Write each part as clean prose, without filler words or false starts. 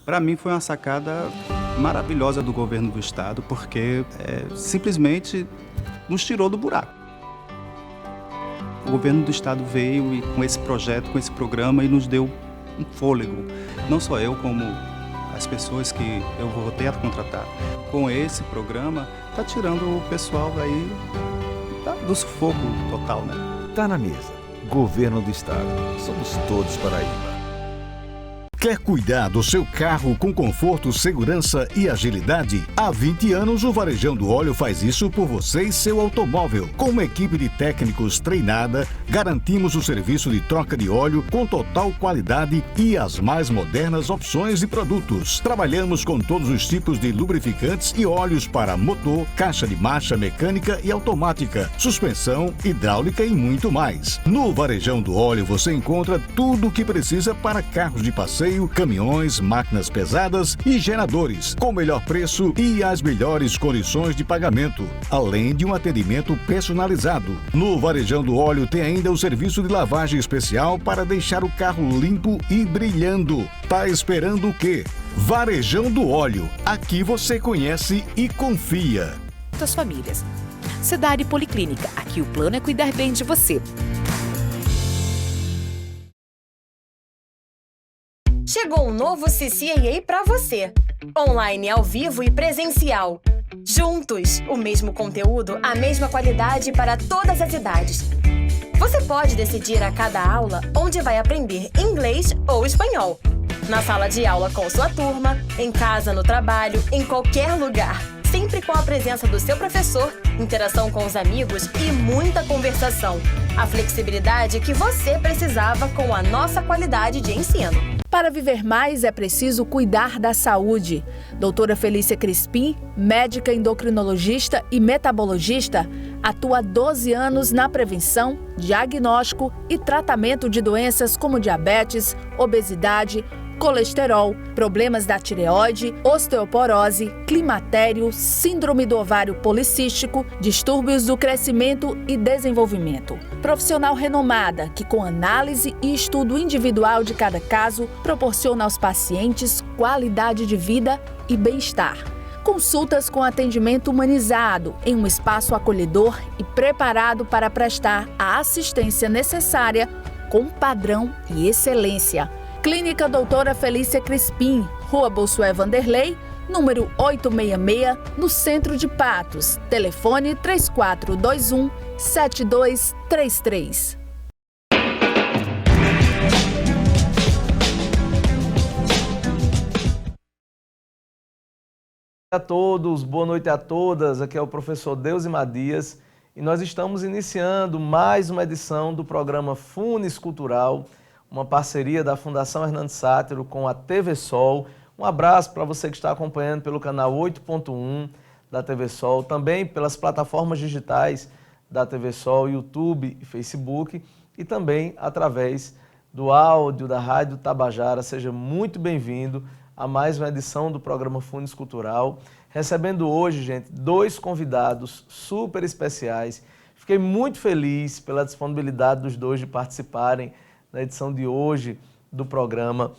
Para mim foi uma sacada maravilhosa do governo do estado, porque simplesmente nos tirou do buraco. O governo do estado veio e, com esse projeto, com esse programa, e nos deu um fôlego. Não só eu, como as pessoas que eu vou ter a contratar. Com esse programa, está tirando o pessoal aí do sufoco total, né? Tá na mesa. Governo do Estado. Somos todos Paraíba. Quer cuidar do seu carro com conforto, segurança e agilidade? Há 20 anos, o Varejão do Óleo faz isso por você e seu automóvel. Com uma equipe de técnicos treinada, garantimos o serviço de troca de óleo com total qualidade e as mais modernas opções de produtos. Trabalhamos com todos os tipos de lubrificantes e óleos para motor, caixa de marcha mecânica e automática, suspensão, hidráulica e muito mais. No Varejão do Óleo você encontra tudo o que precisa para carros de passeio, caminhões, máquinas pesadas e geradores, com o melhor preço e as melhores condições de pagamento, além de um atendimento personalizado. No Varejão do Óleo tem ainda o serviço de lavagem especial para deixar o carro limpo e brilhando. Tá esperando o quê? Varejão do Óleo. Aqui você conhece e confia. Das famílias. Cidade Policlínica. Aqui o plano é cuidar bem de você. Chegou um novo CCAA para você. Online, ao vivo e presencial. Juntos, o mesmo conteúdo, a mesma qualidade para todas as idades. Você pode decidir a cada aula onde vai aprender inglês ou espanhol. Na sala de aula com sua turma, em casa, no trabalho, em qualquer lugar. Sempre com a presença do seu professor, interação com os amigos e muita conversação. A flexibilidade que você precisava com a nossa qualidade de ensino. Para viver mais é preciso cuidar da saúde. Doutora Felícia Crispim, médica endocrinologista e metabologista, atua há 12 anos na prevenção, diagnóstico e tratamento de doenças como diabetes, obesidade, colesterol, problemas da tireoide, osteoporose, climatério, síndrome do ovário policístico, distúrbios do crescimento e desenvolvimento. Profissional renomada que, com análise e estudo individual de cada caso, proporciona aos pacientes qualidade de vida e bem-estar. Consultas com atendimento humanizado em um espaço acolhedor e preparado para prestar a assistência necessária com padrão e excelência. Clínica Doutora Felícia Crispim, Rua Bossuet Vanderlei, número 866, no centro de Patos. Telefone 3421-7233. A todos, boa noite a todas. Aqui é o professor Deusymar Dias e nós estamos iniciando mais uma edição do programa Funes Cultural, uma parceria da Fundação Hernando Sátiro com a TV Sol. Um abraço para você que está acompanhando pelo canal 8.1 da TV Sol, também pelas plataformas digitais da TV Sol, YouTube e Facebook, e também através do áudio da Rádio Tabajara. Seja muito bem-vindo a mais uma edição do programa Funes Cultural. Recebendo hoje, gente, 2 convidados super especiais. Fiquei muito feliz pela disponibilidade dos 2 de participarem na edição de hoje do programa.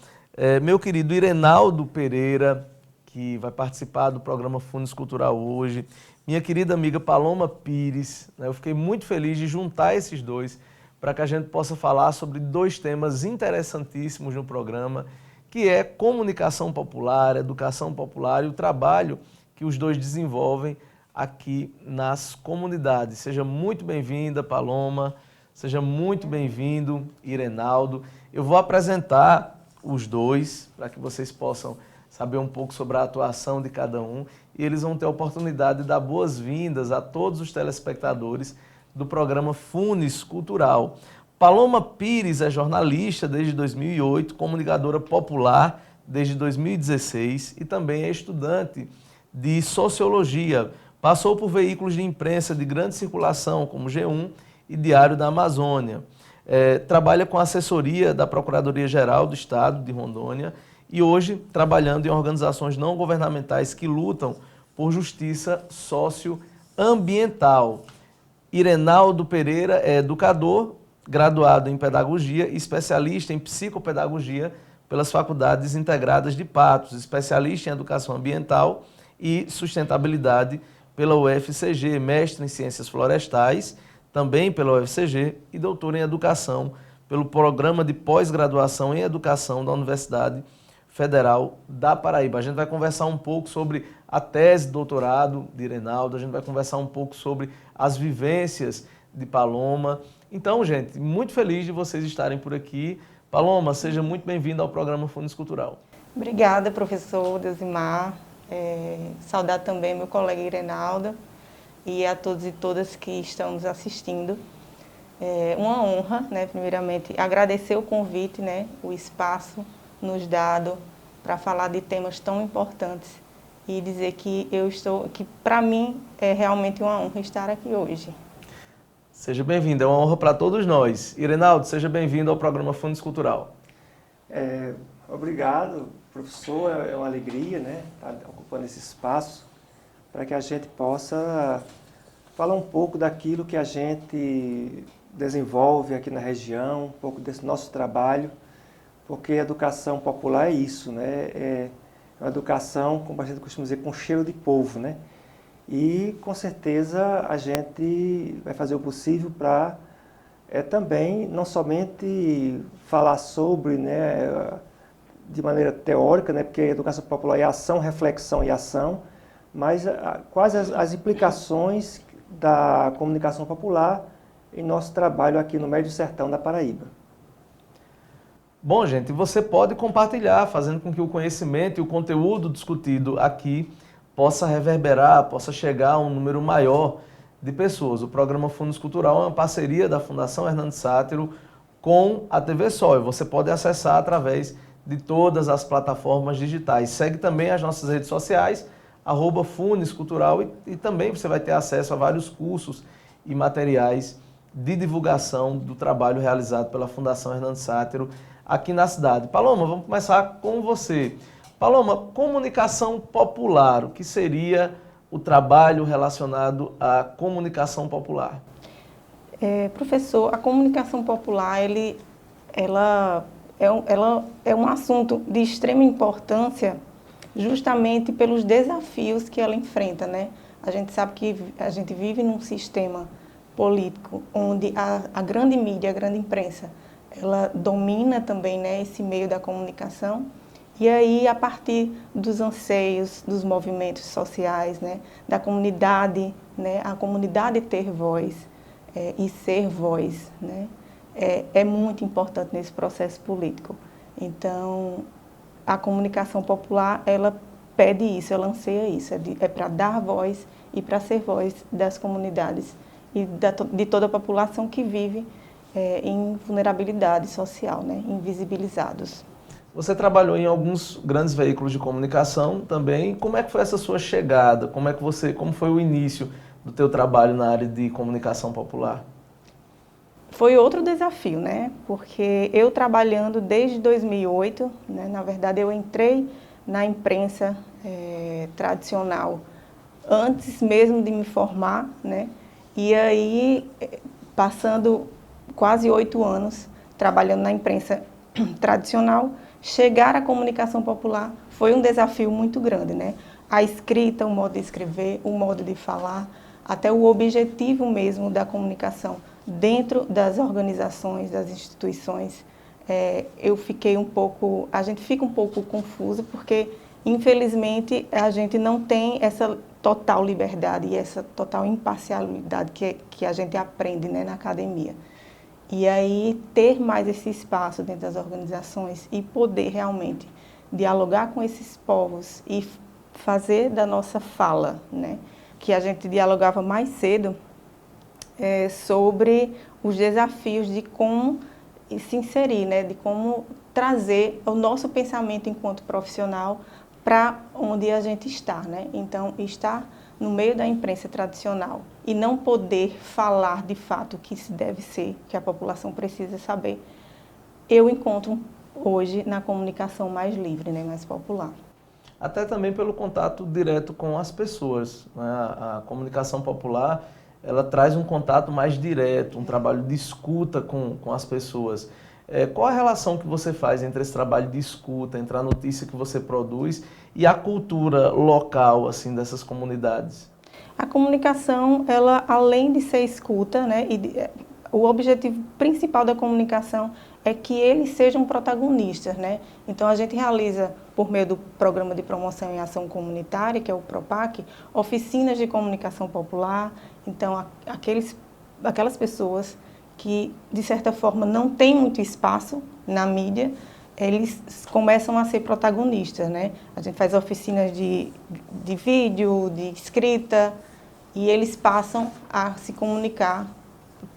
Meu querido Irenaldo Pereira, que vai participar do programa Funes Cultural hoje. Minha querida amiga Paloma Pires. Eu fiquei muito feliz de juntar esses 2 para que a gente possa falar sobre 2 temas interessantíssimos no programa, que é comunicação popular, educação popular e o trabalho que os 2 desenvolvem aqui nas comunidades. Seja muito bem-vinda, Paloma. Seja muito bem-vindo, Irenaldo. Eu vou apresentar os 2 para que vocês possam saber um pouco sobre a atuação de cada um e eles vão ter a oportunidade de dar boas-vindas a todos os telespectadores do programa Funes Cultural. Paloma Pires é jornalista desde 2008, comunicadora popular desde 2016 e também é estudante de Sociologia. Passou por veículos de imprensa de grande circulação como G1 e Diário da Amazônia. Trabalha com assessoria da Procuradoria-Geral do Estado de Rondônia e hoje trabalhando em organizações não governamentais que lutam por justiça socioambiental. Irenaldo Pereira é educador, graduado em pedagogia e especialista em psicopedagogia pelas Faculdades Integradas de Patos, especialista em Educação Ambiental e Sustentabilidade pela UFCG, mestre em Ciências Florestais, também pela UFCG, e doutor em Educação pelo Programa de Pós-Graduação em Educação da Universidade Federal da Paraíba. A gente vai conversar um pouco sobre a tese de doutorado de Irenaldo, a gente vai conversar um pouco sobre as vivências de Paloma. Então, gente, muito feliz de vocês estarem por aqui. Paloma, seja muito bem-vinda ao programa Funis Cultural. Obrigada, professor Deusimar. Saudar também meu colega Irenaldo e a todos e todas que estão nos assistindo. Uma honra, né, primeiramente, agradecer o convite, né, o espaço nos dado para falar de temas tão importantes e dizer que para mim é realmente uma honra estar aqui hoje. Seja bem-vindo, é uma honra para todos nós. Irenaldo, seja bem-vindo ao programa Funis Cultural. Obrigado, professor, é uma alegria, né, estar ocupando esse espaço para que a gente possa falar um pouco daquilo que a gente desenvolve aqui na região, um pouco desse nosso trabalho, porque a educação popular é isso, né, é uma educação, como a gente costuma dizer, com cheiro de povo, né, e com certeza a gente vai fazer o possível para também não somente falar sobre, né, de maneira teórica, né, porque a educação popular é ação, reflexão e ação, mas quais as implicações da comunicação popular em nosso trabalho aqui no Médio Sertão da Paraíba. Bom, gente, você pode compartilhar, fazendo com que o conhecimento e o conteúdo discutido aqui possa reverberar, possa chegar a um número maior de pessoas. O programa Funis Cultural é uma parceria da Fundação Hernando Sátiro com a TV Sol. Você pode acessar através de todas as plataformas digitais. Segue também as nossas redes sociais, @Funis Cultural, e também você vai ter acesso a vários cursos e materiais de divulgação do trabalho realizado pela Fundação Hernando Sátiro aqui na cidade. Paloma, vamos começar com você. Paloma, comunicação popular, o que seria o trabalho relacionado à comunicação popular? Professor, a comunicação popular, ela é um assunto de extrema importância justamente pelos desafios que ela enfrenta, né? A gente sabe que a gente vive num sistema político onde a grande mídia, a grande imprensa, ela domina também, né, esse meio da comunicação. E aí, a partir dos anseios, dos movimentos sociais, né, da comunidade, né, a comunidade ter voz e ser voz, né, é muito importante nesse processo político. Então, a comunicação popular, ela pede isso, ela anseia isso, é para dar voz e para ser voz das comunidades e de toda a população que vive em vulnerabilidade social, né, invisibilizados. Você trabalhou em alguns grandes veículos de comunicação também. Como é que foi essa sua chegada? Como foi o início do teu trabalho na área de comunicação popular? Foi outro desafio, né? Porque eu trabalhando desde 2008, né? Na verdade eu entrei na imprensa tradicional antes mesmo de me formar, né? E aí, passando quase 8 anos trabalhando na imprensa tradicional, chegar à comunicação popular foi um desafio muito grande, né? A escrita, o modo de escrever, o modo de falar, até o objetivo mesmo da comunicação dentro das organizações, das instituições. A gente fica um pouco confuso porque, infelizmente, a gente não tem essa total liberdade e essa total imparcialidade que a gente aprende, né, na academia. E aí, ter mais esse espaço dentro das organizações e poder realmente dialogar com esses povos e fazer da nossa fala, né, que a gente dialogava mais cedo, sobre os desafios de como se inserir, né, de como trazer o nosso pensamento enquanto profissional para onde a gente está, né? Então, estar no meio da imprensa tradicional e não poder falar de fato o que se deve ser, que a população precisa saber, eu encontro hoje na comunicação mais livre, né, mais popular. Até também pelo contato direto com as pessoas, né? A comunicação popular, ela traz um contato mais direto, um trabalho de escuta com as pessoas. Qual a relação que você faz entre esse trabalho de escuta, entre a notícia que você produz e a cultura local assim dessas comunidades? A comunicação, ela além de ser escuta, né, o objetivo principal da comunicação é que eles sejam protagonistas, né? Então a gente realiza, por meio do Programa de Promoção e Ação Comunitária, que é o PROPAC, oficinas de comunicação popular. Então aquelas pessoas que, de certa forma, não têm muito espaço na mídia, eles começam a ser protagonistas, né? A gente faz oficinas de vídeo, de escrita, e eles passam a se comunicar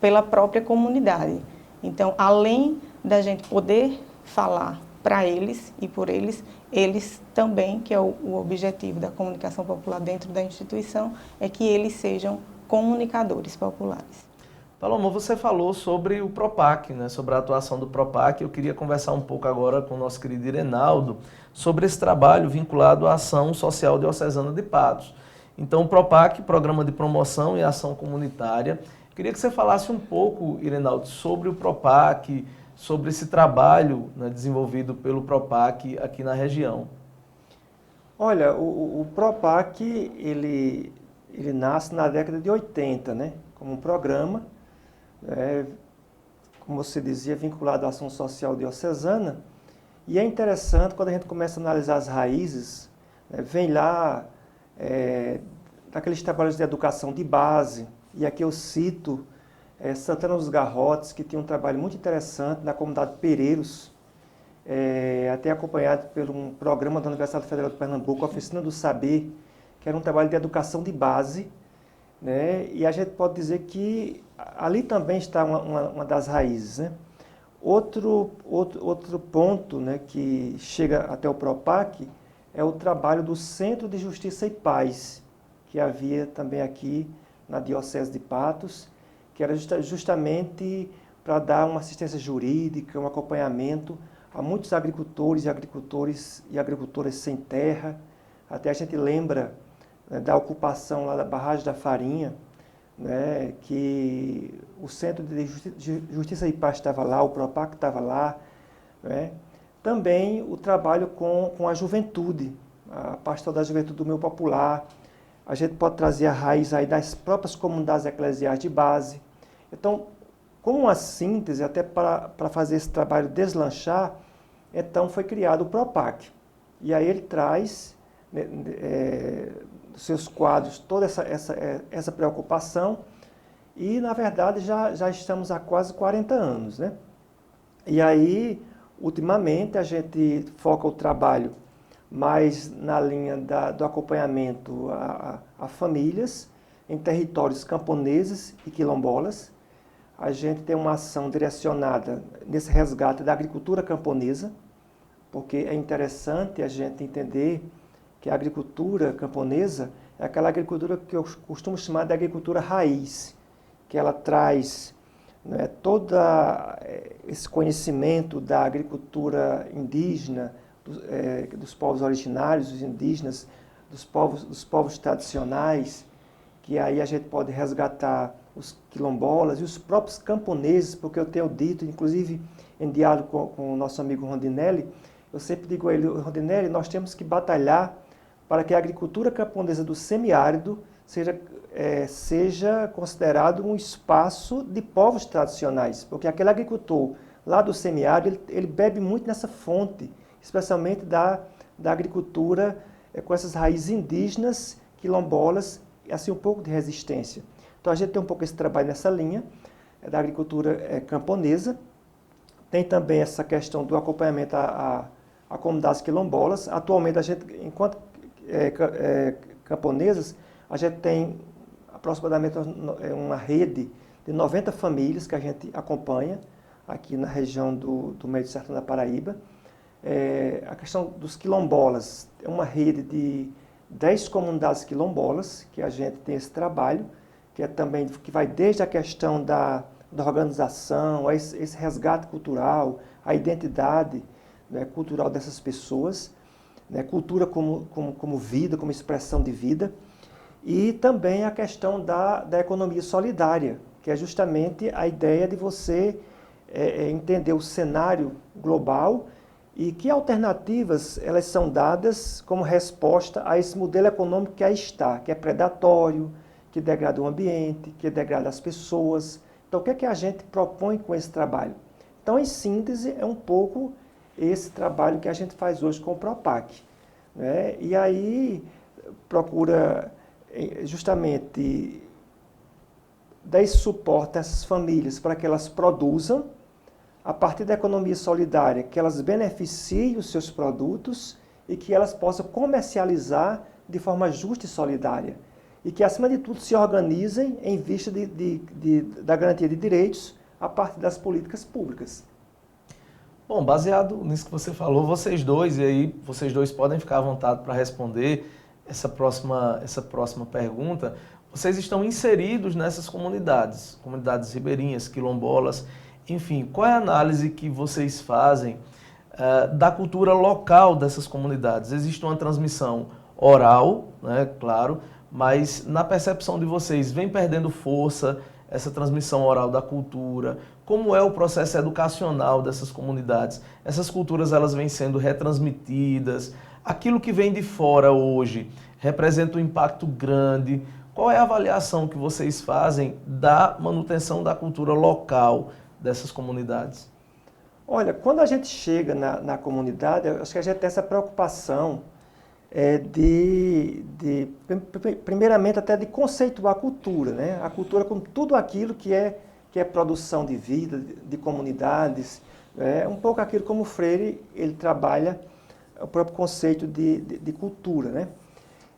pela própria comunidade. Então, além da gente poder falar para eles e por eles, eles também, que é o objetivo da comunicação popular dentro da instituição, é que eles sejam comunicadores populares. Paloma, você falou sobre o PROPAC, né, sobre a atuação do PROPAC. Eu queria conversar um pouco agora com o nosso querido Irenaldo sobre esse trabalho vinculado à Ação Social Diocesana de Patos. Então, o PROPAC, Programa de Promoção e Ação Comunitária. Queria que você falasse um pouco, Irenaldo, sobre o PROPAC, sobre esse trabalho, né, desenvolvido pelo PROPAC aqui na região. Olha, o PROPAC, ele nasce na década de 80, né, como um programa, como você dizia, vinculado à ação social diocesana. E é interessante, quando a gente começa a analisar as raízes, né, vem lá daqueles trabalhos de educação de base, e aqui eu cito Santana dos Garrotes, que tinha um trabalho muito interessante na comunidade Pereiros, até acompanhado por um programa da Universidade Federal de Pernambuco, a Oficina do Saber, que era um trabalho de educação de base, né? E a gente pode dizer que ali também está uma das raízes, né? Outro ponto, né, que chega até o PROPAC é o trabalho do Centro de Justiça e Paz, que havia também aqui na Diocese de Patos, que era justamente para dar uma assistência jurídica, um acompanhamento a muitos agricultores e agricultoras sem terra. Até a gente lembra, né, da ocupação lá da Barragem da Farinha, né, que o Centro de Justiça e Paz estava lá, o PROPAC estava lá, né. Também o trabalho com a juventude, a pastoral da juventude do meio popular. A gente pode trazer a raiz aí das próprias comunidades eclesiais de base. Então, como uma síntese, até para fazer esse trabalho deslanchar, então foi criado o PROPAC. E aí ele traz, né, dos seus quadros toda essa preocupação e, na verdade, já estamos há quase 40 anos, né? E aí, ultimamente, a gente foca o trabalho mais na linha do acompanhamento a famílias em territórios camponeses e quilombolas. A gente tem uma ação direcionada nesse resgate da agricultura camponesa, porque é interessante a gente entender que a agricultura camponesa é aquela agricultura que eu costumo chamar de agricultura raiz, que ela traz, né, todo esse conhecimento da agricultura indígena, dos povos originários, dos indígenas, dos povos tradicionais, que aí a gente pode resgatar os quilombolas e os próprios camponeses, porque eu tenho dito, inclusive em diálogo com o nosso amigo Rondinelli, eu sempre digo a ele, Rondinelli, nós temos que batalhar para que a agricultura camponesa do semiárido seja considerado um espaço de povos tradicionais, porque aquele agricultor lá do semiárido, ele bebe muito nessa fonte, especialmente da agricultura com essas raízes indígenas, quilombolas, e assim um pouco de resistência. Então a gente tem um pouco esse trabalho nessa linha da agricultura camponesa. Tem também essa questão do acompanhamento a comunidades quilombolas. Atualmente, a gente, enquanto camponesas, a gente tem aproximadamente uma rede de 90 famílias que a gente acompanha aqui na região do Médio Sertão da Paraíba. A questão dos quilombolas, é uma rede de 10 comunidades quilombolas que a gente tem esse trabalho, que vai desde a questão da organização, esse resgate cultural, a identidade, né, cultural dessas pessoas, né, cultura como vida, como expressão de vida, e também a questão da economia solidária, que é justamente a ideia de você entender o cenário global e que alternativas elas são dadas como resposta a esse modelo econômico que aí está, que é predatório, que degrada o ambiente, que degrada as pessoas. Então, o que é que a gente propõe com esse trabalho? Então, em síntese, é um pouco esse trabalho que a gente faz hoje com o Propac, né? E aí procura justamente dar esse suporte a essas famílias para que elas produzam, a partir da economia solidária, que elas beneficiem os seus produtos e que elas possam comercializar de forma justa e solidária. E que, acima de tudo, se organizem em vista da garantia de direitos a partir das políticas públicas. Bom, baseado nisso que você falou, vocês dois, e aí vocês dois podem ficar à vontade para responder essa próxima pergunta, vocês estão inseridos nessas comunidades ribeirinhas, quilombolas, enfim, qual é a análise que vocês fazem da cultura local dessas comunidades? Existe uma transmissão oral, né, claro, mas na percepção de vocês, vem perdendo força essa transmissão oral da cultura? Como é o processo educacional dessas comunidades? Essas culturas, elas vêm sendo retransmitidas? Aquilo que vem de fora hoje representa um impacto grande? Qual é a avaliação que vocês fazem da manutenção da cultura local dessas comunidades? Olha, quando a gente chega na comunidade, eu acho que a gente tem essa preocupação primeiramente até de conceituar a cultura, né? A cultura como tudo aquilo que é produção de vida, de comunidades, um pouco aquilo como o Freire, ele trabalha o próprio conceito de cultura, né?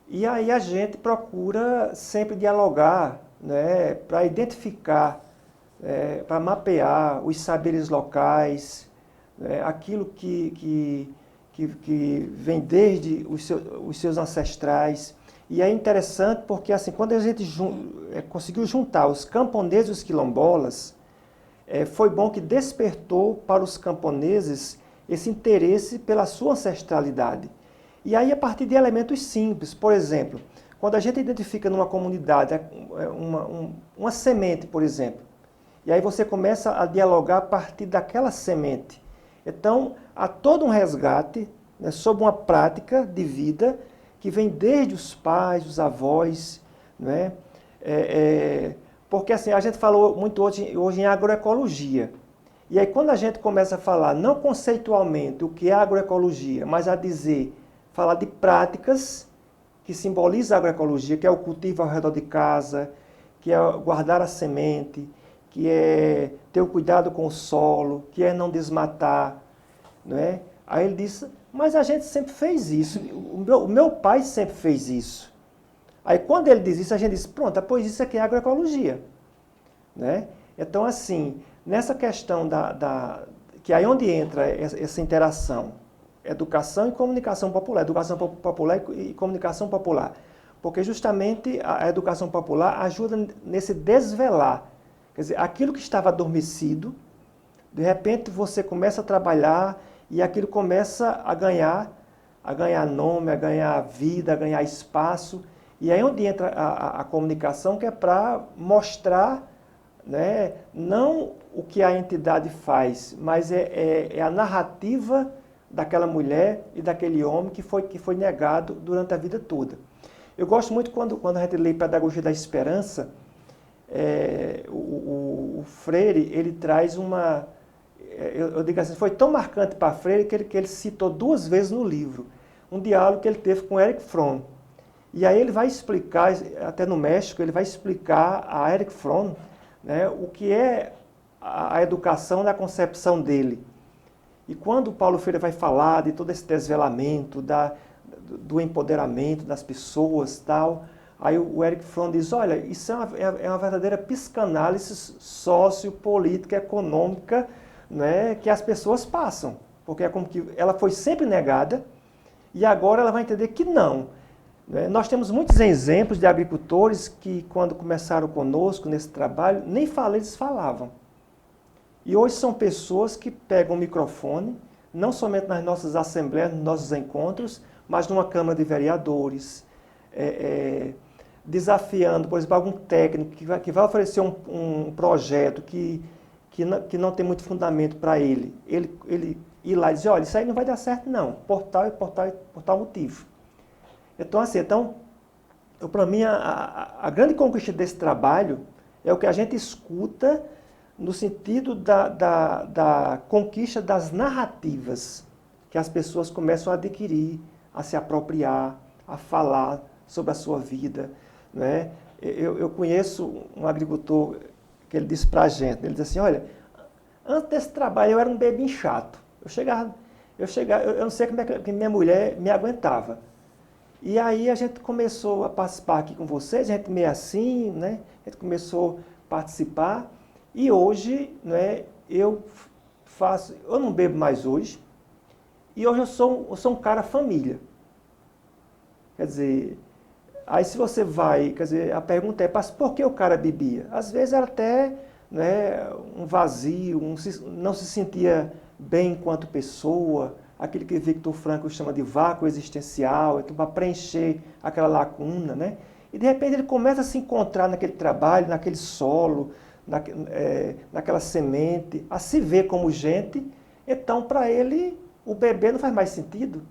E aí a gente procura sempre dialogar, né, para identificar, para mapear os saberes locais, aquilo que vem desde os seus ancestrais. E é interessante porque, assim, quando a gente conseguiu juntar os camponeses e os quilombolas, foi bom que despertou para os camponeses esse interesse pela sua ancestralidade. E aí, a partir de elementos simples, por exemplo, quando a gente identifica numa comunidade uma semente, por exemplo, e aí você começa a dialogar a partir daquela semente. Então, há todo um resgate, né, sobre uma prática de vida que vem desde os pais, os avós, né? Porque assim, a gente falou muito hoje em agroecologia. E aí quando a gente começa a falar, não conceitualmente o que é agroecologia, mas a falar de práticas que simbolizam a agroecologia, que é o cultivo ao redor de casa, que é guardar a semente, que é ter o cuidado com o solo, que é não desmatar, não é? Aí ele disse, mas a gente sempre fez isso, o meu pai sempre fez isso. Aí quando ele diz isso, a gente diz, pronto, pois isso aqui é agroecologia, né? Então assim, nessa questão que aí onde entra essa interação, educação e comunicação popular, educação popular e comunicação popular, porque justamente a educação popular ajuda nesse desvelar. Quer dizer, aquilo que estava adormecido, de repente você começa a trabalhar e aquilo começa a ganhar nome, a ganhar vida, a ganhar espaço. E aí onde entra a comunicação, que é para mostrar, né, não o que a entidade faz, mas é a narrativa daquela mulher e daquele homem que foi negado durante a vida toda. Eu gosto muito quando a gente lê Pedagogia da Esperança, o Freire, ele traz eu digo assim, foi tão marcante para Freire que ele citou 2 vezes no livro, um diálogo que ele teve com Erich Fromm. E aí ele vai explicar, até no México, ele vai explicar a Erich Fromm, né, o que é a educação na concepção dele. E quando o Paulo Freire vai falar de todo esse desvelamento, do empoderamento das pessoas, tal, aí o Erich Fromm diz, olha, isso é uma verdadeira psicanálise sociopolítica, econômica, né, que as pessoas passam. Porque é como que ela foi sempre negada e agora ela vai entender que não. Né? Nós temos muitos exemplos de agricultores que, quando começaram conosco nesse trabalho, nem eles falavam. E hoje são pessoas que pegam o microfone, não somente nas nossas assembleias, nos nossos encontros, mas numa Câmara de Vereadores, desafiando, por exemplo, algum técnico que vai oferecer um projeto que que não tem muito fundamento para ele ir lá e dizer, olha, isso aí não vai dar certo não, por tal motivo. Então, assim, para mim, a grande conquista desse trabalho é o que a gente escuta no sentido da conquista das narrativas que as pessoas começam a adquirir, a se apropriar, a falar sobre a sua vida, né? Eu conheço um agricultor que ele disse para a gente, ele disse assim, olha, antes desse trabalho eu era um bebê chato. Eu não sei como é que minha mulher me aguentava. E aí a gente começou a participar aqui com vocês, a gente meio assim, né? A gente começou a participar e hoje, né, eu não bebo mais hoje e hoje eu sou um cara família. Quer dizer, aí se você vai, quer dizer, a pergunta é, por que o cara bebia? Às vezes era até, né, um vazio, não se sentia bem enquanto pessoa, aquele que Viktor Frankl chama de vácuo existencial, então para preencher aquela lacuna, né? E de repente ele começa a se encontrar naquele trabalho, naquele solo, naquela semente, a se ver como gente, então para ele o bebê não faz mais sentido.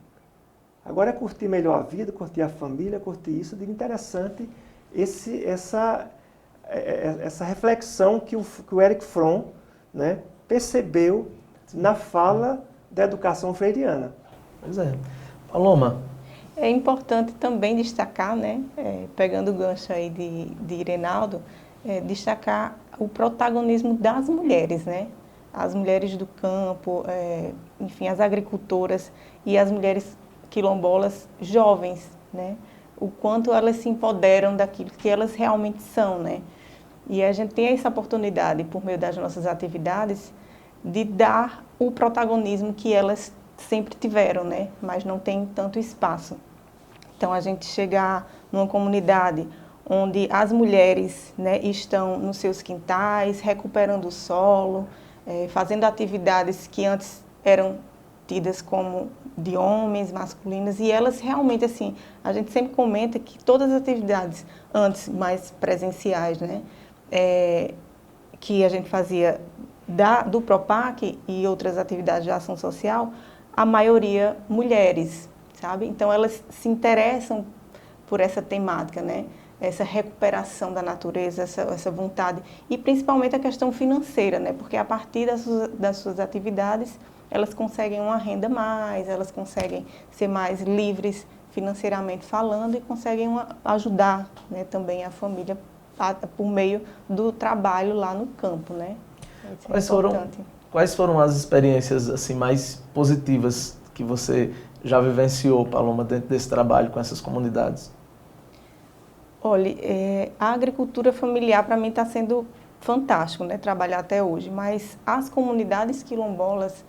Agora é curtir melhor a vida, curtir a família, curtir isso, de interessante essa reflexão que o Erich Fromm, né, percebeu na fala da educação freiriana. Pois é. Paloma. É importante também destacar, né, pegando o gancho aí de Irenaldo, destacar o protagonismo das mulheres, né? As mulheres do campo, enfim, as agricultoras e as mulheres quilombolas jovens, né? O quanto elas se empoderam daquilo que elas realmente são, né? E a gente tem essa oportunidade, por meio das nossas atividades, de dar o protagonismo que elas sempre tiveram, né? Mas não tem tanto espaço. Então, a gente chegar numa comunidade onde as mulheres, né, estão nos seus quintais, recuperando o solo, fazendo atividades que antes eram tidas como de homens, masculinas, e elas realmente, assim, a gente sempre comenta que todas as atividades antes mais presenciais, né, que a gente fazia do Propac e outras atividades de ação social, a maioria mulheres, sabe? Então elas se interessam por essa temática, né? Essa recuperação da natureza, essa vontade, e principalmente a questão financeira, né? Porque a partir das suas atividades, elas conseguem uma renda mais, elas conseguem ser mais livres financeiramente falando e conseguem ajudar, né, também a família por meio do trabalho lá no campo, né? Quais foram as experiências assim mais positivas que você já vivenciou, Paloma, dentro desse trabalho com essas comunidades? Olha, a agricultura familiar para mim está sendo fantástico, né, trabalhar até hoje, mas as comunidades quilombolas,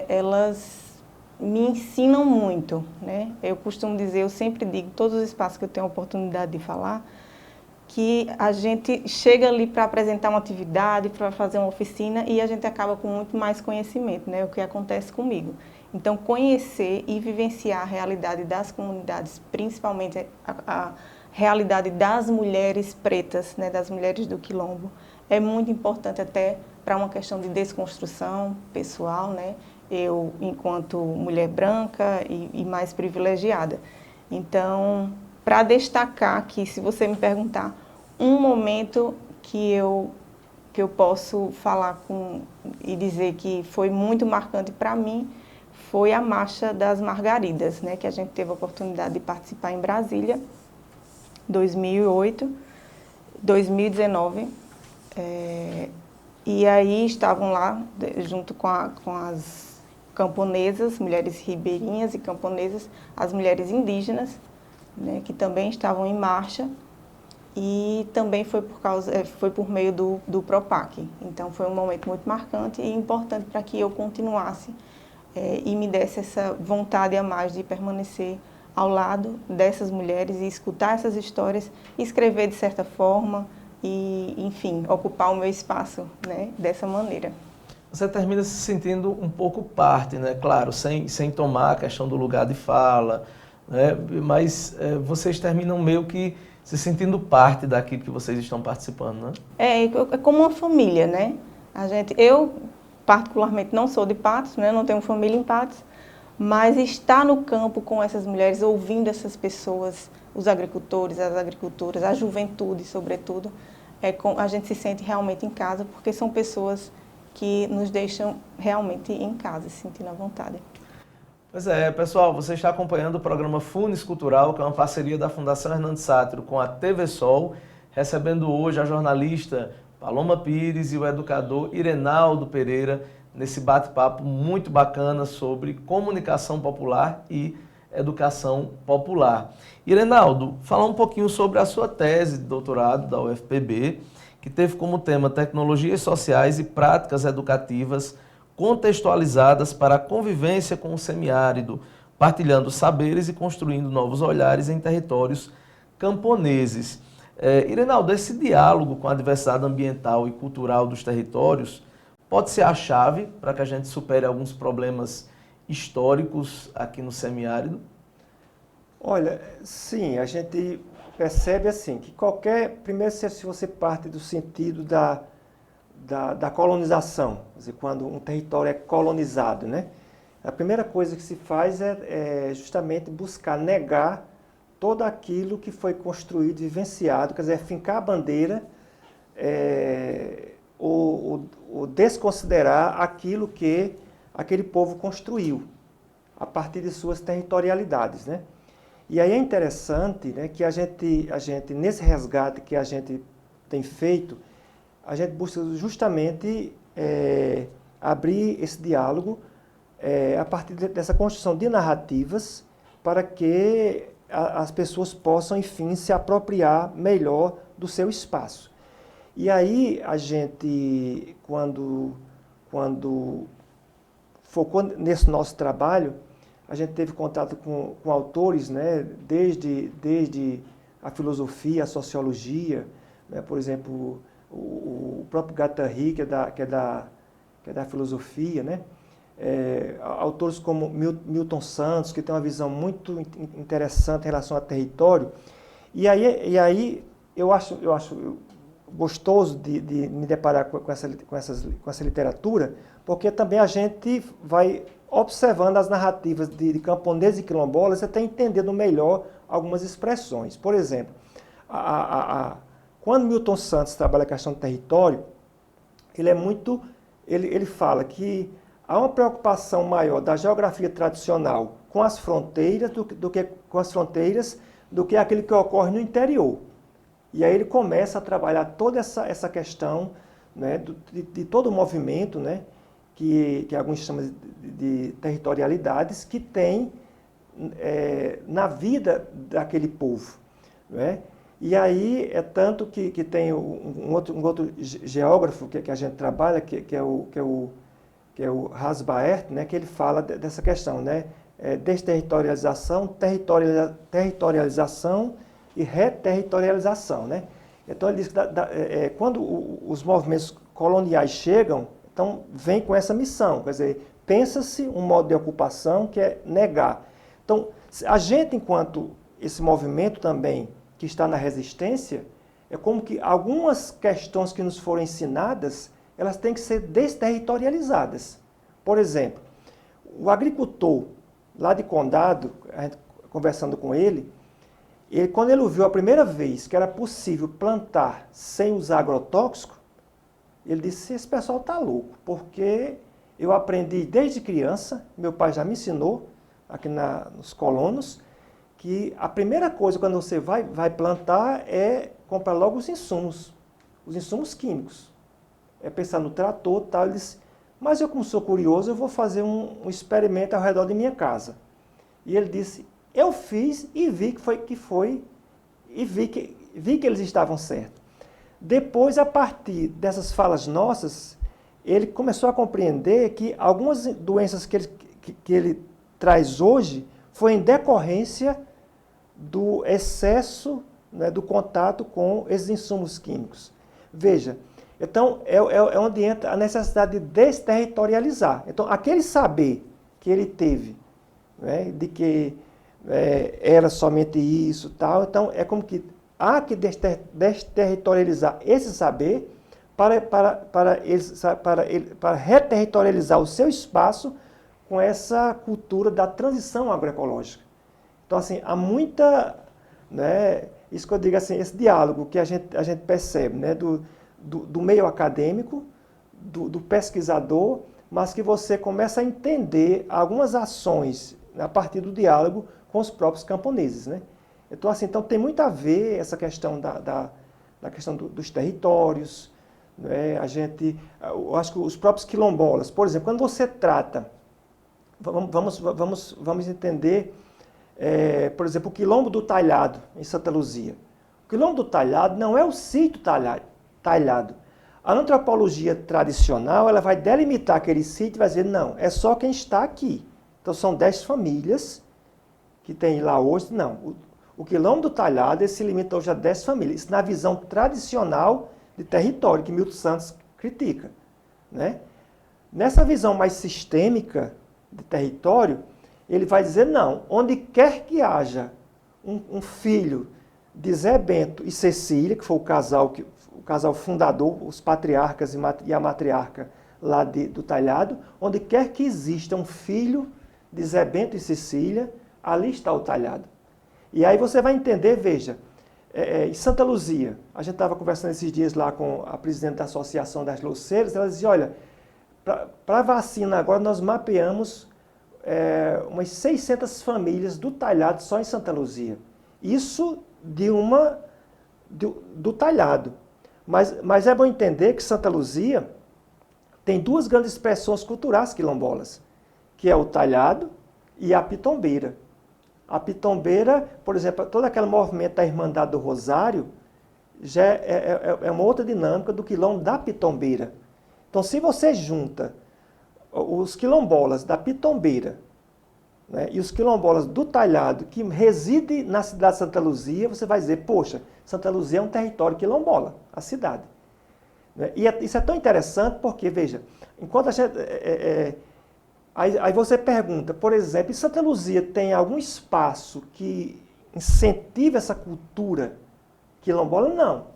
elas me ensinam muito, né? Eu costumo dizer, eu sempre digo, todos os espaços que eu tenho a oportunidade de falar, que a gente chega ali para apresentar uma atividade, para fazer uma oficina e a gente acaba com muito mais conhecimento, né? O que acontece comigo. Então, conhecer e vivenciar a realidade das comunidades, principalmente a realidade das mulheres pretas, né? Das mulheres do quilombo, é muito importante até para uma questão de desconstrução pessoal, né? Eu, enquanto mulher branca e mais privilegiada. Então, para destacar aqui, se você me perguntar, um momento que eu posso falar e dizer que foi muito marcante para mim, foi a Marcha das Margaridas, né, que a gente teve a oportunidade de participar em Brasília, 2008, 2019. E aí estavam lá, junto com as camponesas, mulheres ribeirinhas e camponesas, as mulheres indígenas, né, que também estavam em marcha, e também foi por meio do Propac. Então foi um momento muito marcante e importante para que eu continuasse e me desse essa vontade a mais de permanecer ao lado dessas mulheres e escutar essas histórias, escrever de certa forma e, enfim, ocupar o meu espaço, né, dessa maneira. Você termina se sentindo um pouco parte, né? Claro, sem tomar a questão do lugar de fala, né? Mas vocês terminam meio que se sentindo parte daquilo que vocês estão participando, né? É como uma família, né? Eu, particularmente, não sou de Patos, né? Não tenho família em Patos, mas estar no campo com essas mulheres, ouvindo essas pessoas, os agricultores, as agricultoras, a juventude, sobretudo, a gente se sente realmente em casa, porque são pessoas que nos deixam realmente em casa, se sentindo à vontade. Pois é, pessoal, você está acompanhando o programa Funes Cultural, que é uma parceria da Fundação Hernando Sátiro com a TV Sol, recebendo hoje a jornalista Paloma Pires e o educador Irenaldo Pereira, nesse bate-papo muito bacana sobre comunicação popular e educação popular. Irenaldo, falar um pouquinho sobre a sua tese de doutorado da UFPB, que teve como tema Tecnologias Sociais e Práticas Educativas contextualizadas para a convivência com o semiárido, partilhando saberes e construindo novos olhares em territórios camponeses. Irenaldo, esse diálogo com a diversidade ambiental e cultural dos territórios pode ser a chave para que a gente supere alguns problemas históricos aqui no semiárido? Olha, sim, a gente percebe assim que primeiro se você parte do sentido da colonização, quer dizer, quando um território é colonizado, né? A primeira coisa que se faz é justamente buscar negar todo aquilo que foi construído, vivenciado, quer dizer, fincar a bandeira ou desconsiderar aquilo que aquele povo construiu a partir de suas territorialidades, né? E aí é interessante, né, que a gente, nesse resgate que a gente tem feito, a gente busca justamente abrir esse diálogo a partir dessa construção de narrativas para que as pessoas possam, enfim, se apropriar melhor do seu espaço. E aí a gente, quando focou nesse nosso trabalho, a gente teve contato com autores, né, desde a filosofia, a sociologia, né, por exemplo, o próprio Guattari, que é da filosofia, né? Autores como Milton Santos, que tem uma visão muito interessante em relação ao território. E aí eu acho gostoso de me deparar com essa literatura, porque também a gente vai observando as narrativas de camponeses e quilombolas até entendendo melhor algumas expressões. Por exemplo, quando Milton Santos trabalha a questão do território, ele fala que há uma preocupação maior da geografia tradicional com as fronteiras do que aquilo que ocorre no interior. E aí ele começa a trabalhar toda essa questão, né, de todo o movimento, né, que alguns chamam de territorialidades, que tem na vida daquele povo, né? E aí é tanto que tem um outro geógrafo que a gente trabalha, que é o Hasbaert, né, que ele fala dessa questão, né, desterritorialização, territorialização e reterritorialização, né? Então ele diz que quando os movimentos coloniais chegam, então vem com essa missão, quer dizer, pensa-se um modo de ocupação que é negar. Então a gente, enquanto esse movimento também que está na resistência, é como que algumas questões que nos foram ensinadas, elas têm que ser desterritorializadas. Por exemplo, o agricultor lá de Condado, a gente conversando com ele, quando ele ouviu a primeira vez que era possível plantar sem usar agrotóxico, ele disse, esse pessoal está louco, porque eu aprendi desde criança, meu pai já me ensinou, aqui nos colonos, que a primeira coisa quando você vai plantar é comprar logo os insumos químicos. É pensar no trator e tal. Ele disse, mas eu, como sou curioso, eu vou fazer um experimento ao redor de minha casa. E ele disse, eu fiz e vi que eles estavam certos. Depois, a partir dessas falas nossas, ele começou a compreender que algumas doenças que ele traz hoje foi em decorrência do excesso, né, do contato com esses insumos químicos. Veja, então é onde entra a necessidade de desterritorializar. Então, aquele saber que ele teve, né, de que era somente isso, tal, então é como que há que desterritorializar esse saber para reterritorializar o seu espaço com essa cultura da transição agroecológica. Então, assim, há muita, né, isso que eu digo assim, esse diálogo que a gente percebe, né, do meio acadêmico, do pesquisador, mas que você começa a entender algumas ações a partir do diálogo com os próprios camponeses, né? Então, assim, então tem muito a ver essa questão da questão dos territórios, né? Eu acho que os próprios quilombolas, por exemplo, quando você trata, vamos entender, por exemplo, o Quilombo do Talhado, em Santa Luzia. O Quilombo do Talhado não é o sítio talhado. A antropologia tradicional, ela vai delimitar aquele sítio e vai dizer, não, é só quem está aqui. Então, são 10 famílias que tem lá hoje. Não, o Quilombo do Talhado, ele se limita hoje a 10 famílias. Isso na visão tradicional de território, que Milton Santos critica, né? Nessa visão mais sistêmica de território, ele vai dizer, não, onde quer que haja um filho de Zé Bento e Cecília, que foi o casal fundador, os patriarcas e a matriarca lá do Talhado, onde quer que exista um filho de Zé Bento e Cecília, ali está o Talhado. E aí você vai entender, veja, em Santa Luzia, a gente estava conversando esses dias lá com a presidente da Associação das Louceiras, ela dizia, olha, para a vacina agora nós mapeamos umas 600 famílias do Talhado só em Santa Luzia. Isso do Talhado. Mas é bom entender que Santa Luzia tem duas grandes expressões culturais quilombolas, que é o Talhado e a Pitombeira. A Pitombeira, por exemplo, todo aquele movimento da Irmandade do Rosário já é uma outra dinâmica do quilombo da Pitombeira. Então, se você junta os quilombolas da Pitombeira, né, e os quilombolas do Talhado, que residem na cidade de Santa Luzia, você vai dizer, poxa, Santa Luzia é um território quilombola, a cidade. Né? E isso é tão interessante porque, veja, enquanto a gente... Aí você pergunta, por exemplo, em Santa Luzia tem algum espaço que incentiva essa cultura quilombola? Não.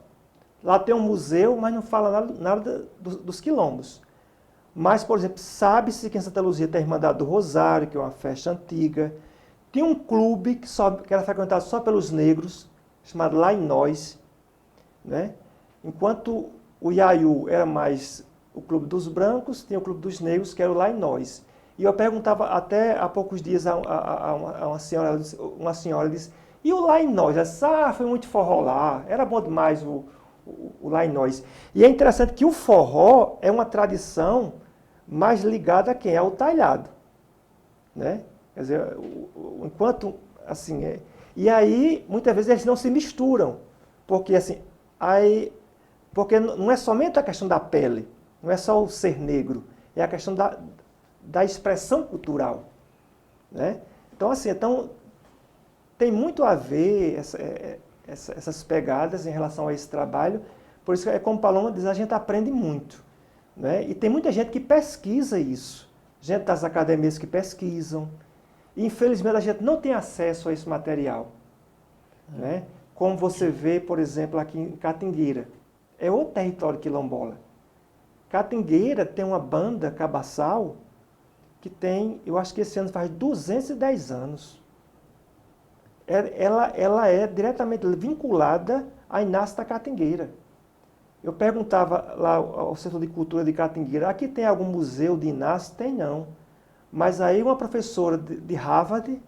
Lá tem um museu, mas não fala nada dos quilombos. Mas, por exemplo, sabe-se que em Santa Luzia tem a Irmandade do Rosário, que é uma festa antiga. Tem um clube que era frequentado só pelos negros, chamado Lá em Nós. Né? Enquanto o Iaiú era mais o clube dos brancos, tinha o clube dos negros, que era o Lá em Nós. E eu perguntava até há poucos dias a uma senhora disse, e o Lá em Nós? Ela disse, foi muito forró lá, era bom demais o Lá em Nós. E é interessante que o forró é uma tradição mais ligada a quem? Ao Talhado. Né? Quer dizer, enquanto, assim, e aí, muitas vezes, eles não se misturam, porque, assim, porque não é somente a questão da pele, não é só o ser negro, é a questão da expressão cultural. Né? Então, assim, tem muito a ver essas pegadas em relação a esse trabalho, por isso, como Paloma diz, a gente aprende muito. Né? E tem muita gente que pesquisa isso, gente das academias que pesquisam, e infelizmente a gente não tem acesso a esse material. Né? Como você vê, por exemplo, aqui em Catingueira, é outro território quilombola. Catingueira tem uma banda cabaçal que tem, eu acho que esse ano faz 210 anos. Ela é diretamente vinculada a Inácio da Catingueira. Eu perguntava lá ao Centro de Cultura de Catingueira, aqui tem algum museu de Inácio? Tem não. Mas aí uma professora de Harvard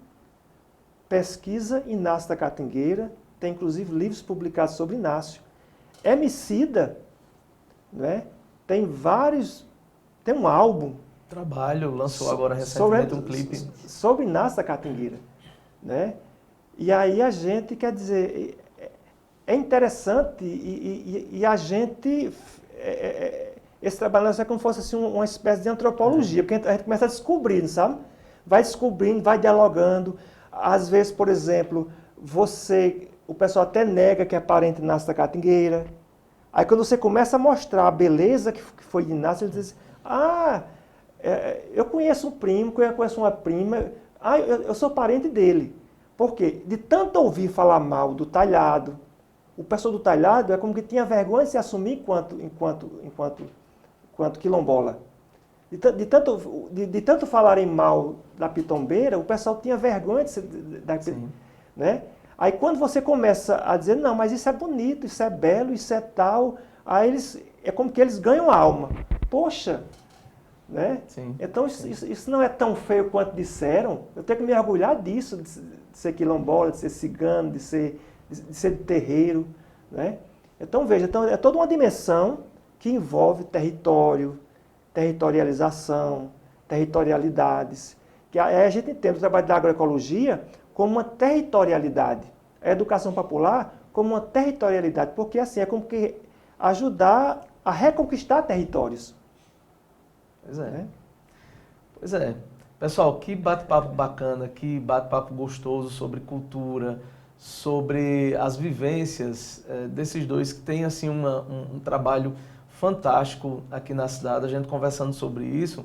pesquisa Inácio da Catingueira, tem inclusive livros publicados sobre Inácio. Emicida, né, tem um álbum. Trabalho, lançou agora recentemente um clipe. Sobre Inácio da Catingueira. Né? E aí a gente, quer dizer, é interessante e a gente, esse trabalho é como se fosse assim, uma espécie de antropologia, porque a gente começa a descobrir, sabe? Vai descobrindo, vai dialogando. Às vezes, por exemplo, o pessoal até nega que é parente de Inácio da Catingueira. Aí quando você começa a mostrar a beleza que foi de Inácio, ele diz, eu conheço um primo, eu conheço uma prima, eu sou parente dele. Por quê? De tanto ouvir falar mal do Talhado, o pessoal do talhado é como que tinha vergonha de se assumir enquanto quilombola. De tanto falarem mal da pitombeira, o pessoal tinha vergonha de ser... Né? Aí quando você começa a dizer, não, mas isso é bonito, isso é belo, isso é tal, aí é como que eles ganham alma. Poxa! Né? Então isso não é tão feio quanto disseram. Eu tenho que me orgulhar disso, de ser quilombola, de ser cigano, de ser de terreiro. Né? Então veja, é toda uma dimensão que envolve território, territorialização, territorialidades. Que a gente entende o trabalho da agroecologia como uma territorialidade. A educação popular como uma territorialidade, porque assim é como que ajudar a reconquistar territórios. Pois é. Né? Pois é. Pessoal, que bate-papo bacana, que bate-papo gostoso sobre cultura, sobre as vivências desses dois que têm assim, um trabalho fantástico aqui na cidade, a gente conversando sobre isso.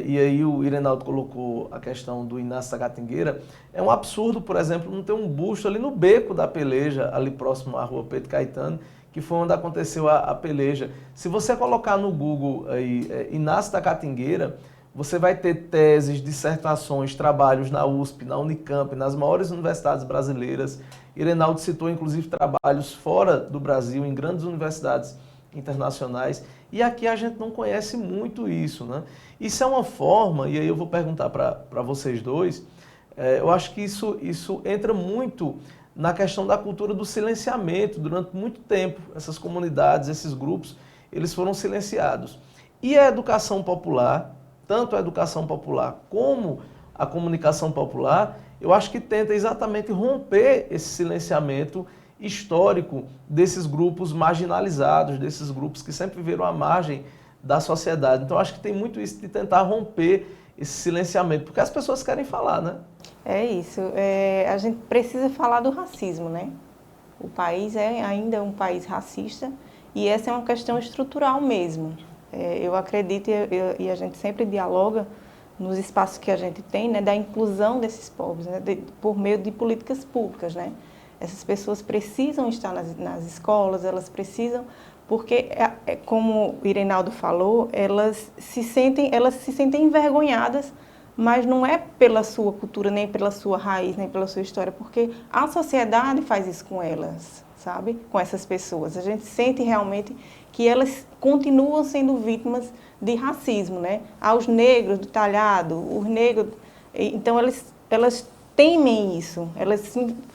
E aí o Irenaldo colocou a questão do Inácio da Catingueira. É um absurdo, por exemplo, não ter um busto ali no beco da peleja, ali próximo à rua Pedro Caetano, que foi onde aconteceu a peleja. Se você colocar no Google aí, Inácio da Catingueira, você vai ter teses, dissertações, trabalhos na USP, na Unicamp, nas maiores universidades brasileiras. Irenaldo citou, inclusive, trabalhos fora do Brasil, em grandes universidades internacionais. E aqui a gente não conhece muito isso, né? Isso é uma forma, e aí eu vou perguntar para vocês dois, eu acho que isso entra muito na questão da cultura do silenciamento. Durante muito tempo, essas comunidades, esses grupos, eles foram silenciados. E a educação popular, tanto a educação popular como a comunicação popular, eu acho que tenta exatamente romper esse silenciamento histórico desses grupos marginalizados, desses grupos que sempre viveram à margem da sociedade. Então, acho que tem muito isso de tentar romper esse silenciamento, porque as pessoas querem falar, né? É isso. A gente precisa falar do racismo, né? O país é ainda um país racista e essa é uma questão estrutural mesmo. Eu acredito e a gente sempre dialoga nos espaços que a gente tem, né, da inclusão desses povos, né, por meio de políticas públicas, né? Essas pessoas precisam estar nas escolas, elas precisam, porque, como o Irenaldo falou, elas se sentem envergonhadas, mas não é pela sua cultura, nem pela sua raiz, nem pela sua história, porque a sociedade faz isso com elas, sabe? Com essas pessoas. A gente sente realmente que elas continuam sendo vítimas de racismo, né? Aos negros do talhado, os negros... Então, elas temem isso, elas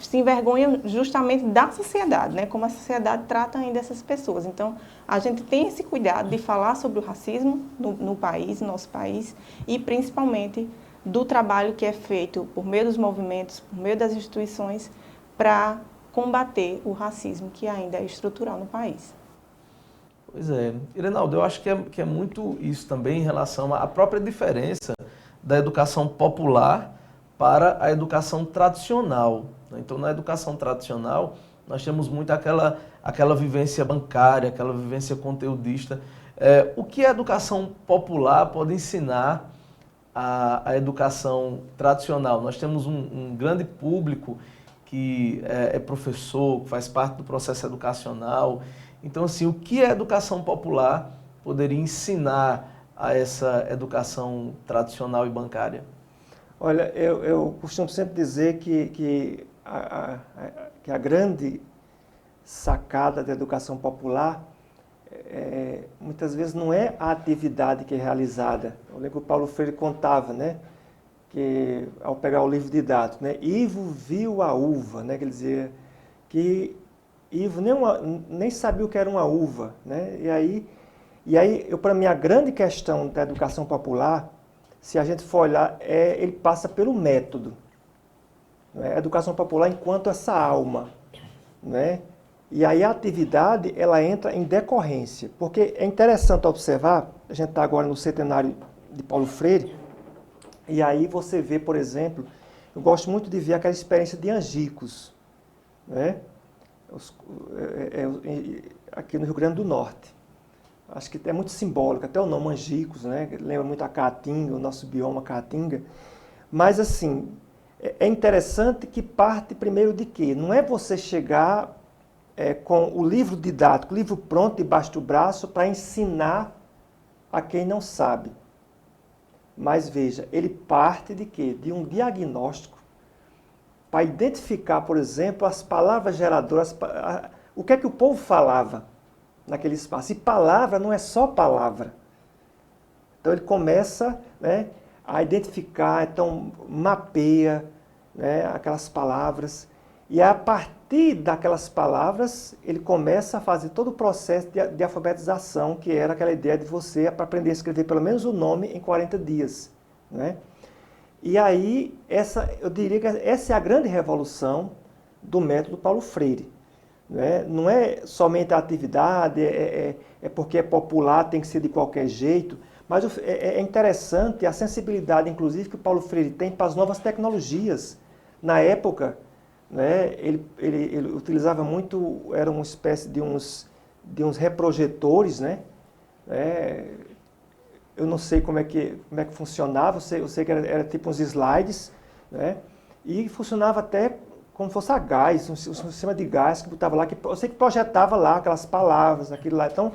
se envergonham justamente da sociedade, né? Como a sociedade trata ainda essas pessoas. Então, a gente tem esse cuidado de falar sobre o racismo no país, no nosso país, e principalmente do trabalho que é feito por meio dos movimentos, por meio das instituições, para combater o racismo que ainda é estrutural no país. Pois é. Irenaldo, eu acho que é muito isso também em relação à própria diferença da educação popular para a educação tradicional. Então, na educação tradicional, nós temos muito aquela vivência bancária, aquela vivência conteudista. O que a educação popular pode ensinar à educação tradicional? Nós temos um grande público que é professor, que faz parte do processo educacional. Então, assim, o que a educação popular poderia ensinar a essa educação tradicional e bancária? Olha, eu costumo sempre dizer que a grande sacada da educação popular muitas vezes não é a atividade que é realizada. Eu lembro que o Paulo Freire contava, né, que ao pegar o livro didático, né, Ivo viu a uva, né, que ele dizia que Ivo nem sabia o que era uma uva, né, e aí para mim a grande questão da educação popular, se a gente for olhar, ele passa pelo método. Né? A educação popular enquanto essa alma. Né? E aí a atividade, ela entra em decorrência. Porque é interessante observar, a gente está agora no centenário de Paulo Freire, e aí você vê, por exemplo, eu gosto muito de ver aquela experiência de Angicos, né? Aqui no Rio Grande do Norte. Acho que é muito simbólico, até o nome Angicos, né? Lembra muito a Caatinga, o nosso bioma Caatinga. Mas, assim, é interessante que parte primeiro de quê? Não é você chegar com o livro didático, o livro pronto debaixo do braço para ensinar a quem não sabe. Mas veja, ele parte de quê? De um diagnóstico para identificar, por exemplo, as palavras geradoras, o que é que o povo falava naquele espaço. E palavra não é só palavra. Então ele começa, né, a identificar, então mapeia, né, aquelas palavras, e a partir daquelas palavras ele começa a fazer todo o processo de alfabetização, que era aquela ideia de você aprender a escrever pelo menos o nome em 40 dias. Né? E aí, eu diria que essa é a grande revolução do método Paulo Freire. Né? Não é somente a atividade, é porque é popular, tem que ser de qualquer jeito, mas é interessante a sensibilidade, inclusive, que o Paulo Freire tem para as novas tecnologias. Na época, né, ele utilizava muito, era uma espécie de uns reprojetores, né? Eu não sei como é que funcionava, eu sei que era tipo uns slides, né? E funcionava até como se fosse a gás, um sistema de gás que botava lá, que eu sei que projetava lá aquelas palavras, aquilo lá. Então,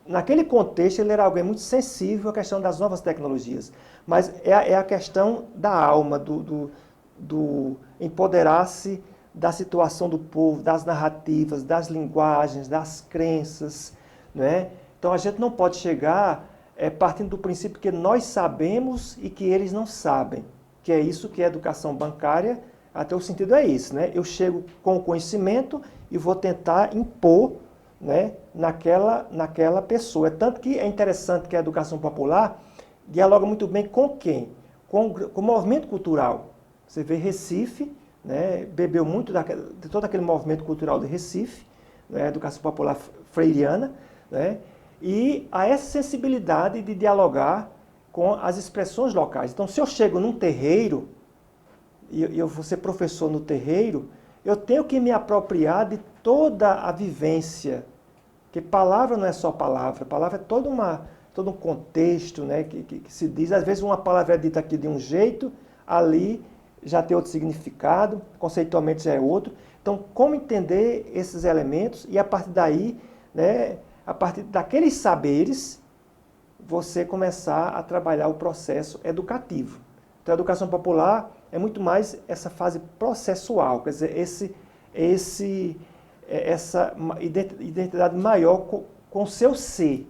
naquele contexto, ele era alguém muito sensível à questão das novas tecnologias. Mas é a questão da alma, do empoderar-se da situação do povo, das narrativas, das linguagens, das crenças. Né? Então, a gente não pode chegar partindo do princípio que nós sabemos e que eles não sabem. Que é isso que é educação bancária, até o sentido é isso. Né? Eu chego com o conhecimento e vou tentar impor, né, naquela pessoa. Tanto que é interessante que a educação popular dialoga muito bem com quem? Com o movimento cultural. Você vê Recife, né, bebeu muito de todo aquele movimento cultural de Recife, né, a educação popular freiriana, né, e a essa sensibilidade de dialogar com as expressões locais. Então, se eu chego num terreiro, e eu vou ser professor no terreiro, eu tenho que me apropriar de toda a vivência, que palavra não é só palavra é todo um contexto, né, que se diz, às vezes uma palavra é dita aqui de um jeito, ali já tem outro significado, conceitualmente já é outro. Então, como entender esses elementos e a partir daí, né, a partir daqueles saberes, você começar a trabalhar o processo educativo. Então, a educação popular é muito mais essa fase processual, quer dizer, essa identidade maior com o seu ser,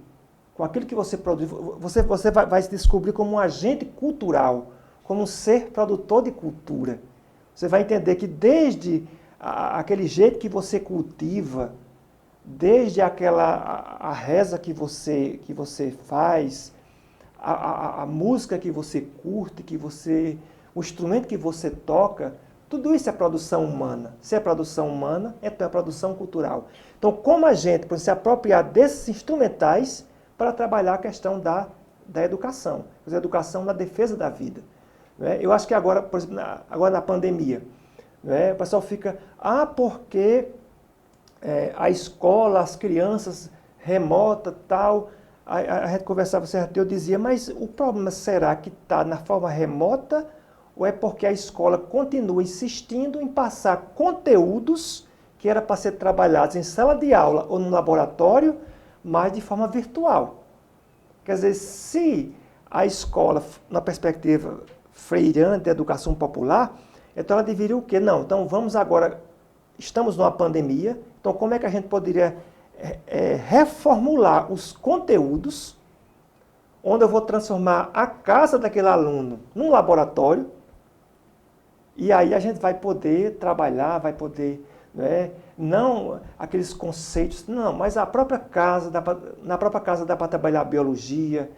com aquilo que você produz. Você vai se descobrir como um agente cultural, como um ser produtor de cultura. Você vai entender que desde aquele jeito que você cultiva, desde a reza que você faz, a música que você curte, o instrumento que você toca, tudo isso é produção humana. Se é produção humana, então é produção cultural. Então, como a gente pode se apropriar desses instrumentais para trabalhar a questão da educação, a educação na defesa da vida. Né? Eu acho que agora, por exemplo, agora na pandemia, né, o pessoal fica, porque a escola, as crianças, remota, tal, a gente conversava, eu dizia, mas o problema será que está na forma remota ou é porque a escola continua insistindo em passar conteúdos que era para ser trabalhados em sala de aula ou no laboratório, mas de forma virtual? Quer dizer, se a escola, na perspectiva freiriana de educação popular, então ela deveria o quê? Não, então vamos agora, estamos numa pandemia, então como é que a gente poderia reformular os conteúdos, onde eu vou transformar a casa daquele aluno num laboratório, e aí a gente vai poder trabalhar, vai poder, né, não aqueles conceitos, não, mas a própria casa, na própria casa dá para trabalhar biologia,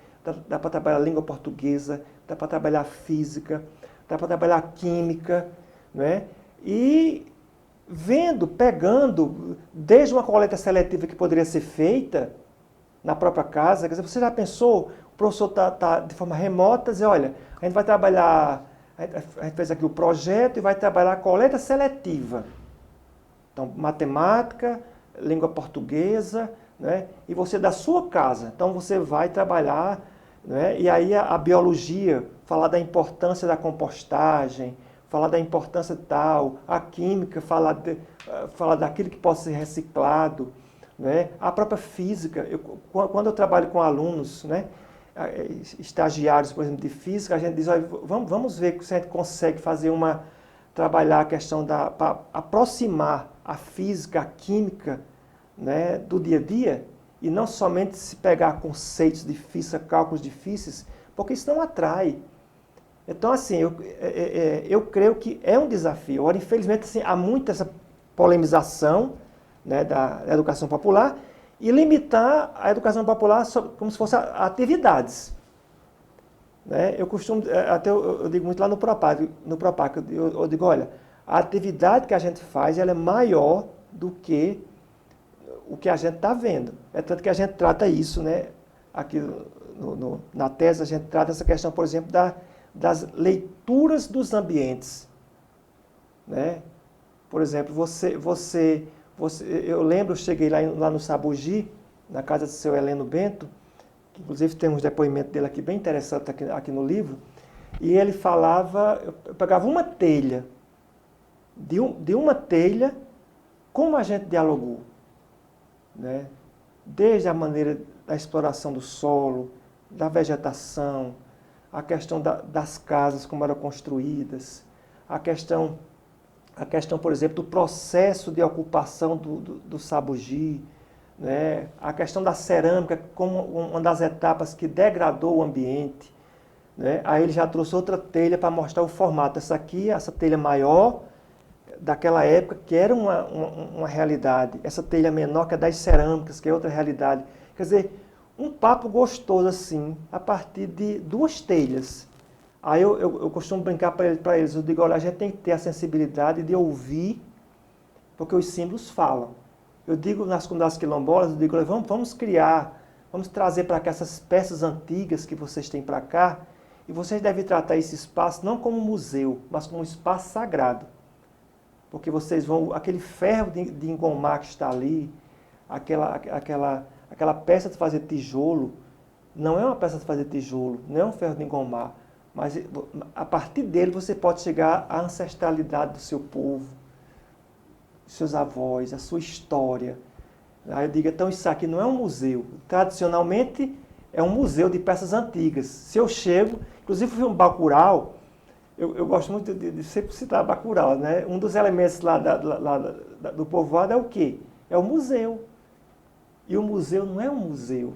dá para trabalhar língua portuguesa, dá para trabalhar física, dá para trabalhar química, né? E pegando, desde uma coleta seletiva que poderia ser feita na própria casa, quer dizer, você já pensou, o professor está de forma remota, dizer, olha, a gente vai trabalhar, a gente fez aqui o projeto e vai trabalhar a coleta seletiva. Então, matemática, língua portuguesa, né? E você da sua casa, então você vai trabalhar, né? E aí a biologia, falar da importância da compostagem, falar da importância tal, a química, falar daquilo que pode ser reciclado, né? A própria física, quando eu trabalho com alunos, né, estagiários, por exemplo, de física, a gente diz, olha, vamos ver se a gente consegue trabalhar a questão para aproximar a física, a química, né, do dia a dia, e não somente se pegar conceitos difíceis, cálculos difíceis, porque isso não atrai. Então, assim, eu creio que é um desafio. Agora, infelizmente, assim, há muita essa polemização, né, da educação popular e limitar a educação popular como se fosse atividades. Né? Eu costumo, até eu digo muito lá no Propac, eu digo, olha, a atividade que a gente faz ela é maior do que o que a gente está vendo. É tanto que a gente trata isso, né? Aqui na tese a gente trata essa questão, por exemplo, das leituras dos ambientes. Né? Por exemplo, eu lembro, eu cheguei lá no Sabugi, na casa do seu Heleno Bento, que inclusive tem uns depoimentos dele aqui bem interessantes aqui no livro, e ele falava, eu pegava uma telha, de uma telha, como a gente dialogou, né? Desde a maneira da exploração do solo, da vegetação, a questão das casas, como eram construídas, a questão, por exemplo, do processo de ocupação do Sabugi, né? A questão da cerâmica como uma das etapas que degradou o ambiente. Né? Aí ele já trouxe outra telha para mostrar o formato. Essa telha maior, daquela época, que era uma realidade. Essa telha menor, que é das cerâmicas, que é outra realidade. Quer dizer, um papo gostoso assim, a partir de duas telhas. Aí eu costumo brincar para eles, eu digo, olha, a gente tem que ter a sensibilidade de ouvir, porque os símbolos falam. Eu digo nas comunidades quilombolas, eu digo, olha, vamos trazer para cá essas peças antigas que vocês têm para cá, e vocês devem tratar esse espaço não como um museu, mas como um espaço sagrado. Porque vocês vão, aquele ferro de engomar que está ali, aquela peça de fazer tijolo, não é uma peça de fazer tijolo, não é um ferro de engomar, mas a partir dele você pode chegar à ancestralidade do seu povo, seus avós, a sua história. Aí eu digo, então isso aqui não é um museu. Tradicionalmente é um museu de peças antigas. Se eu chego, inclusive fui um Bacurau, eu gosto muito de sempre citar Bacurau, né? Um dos elementos lá do povoado é o quê? É o museu. E o museu não é um museu.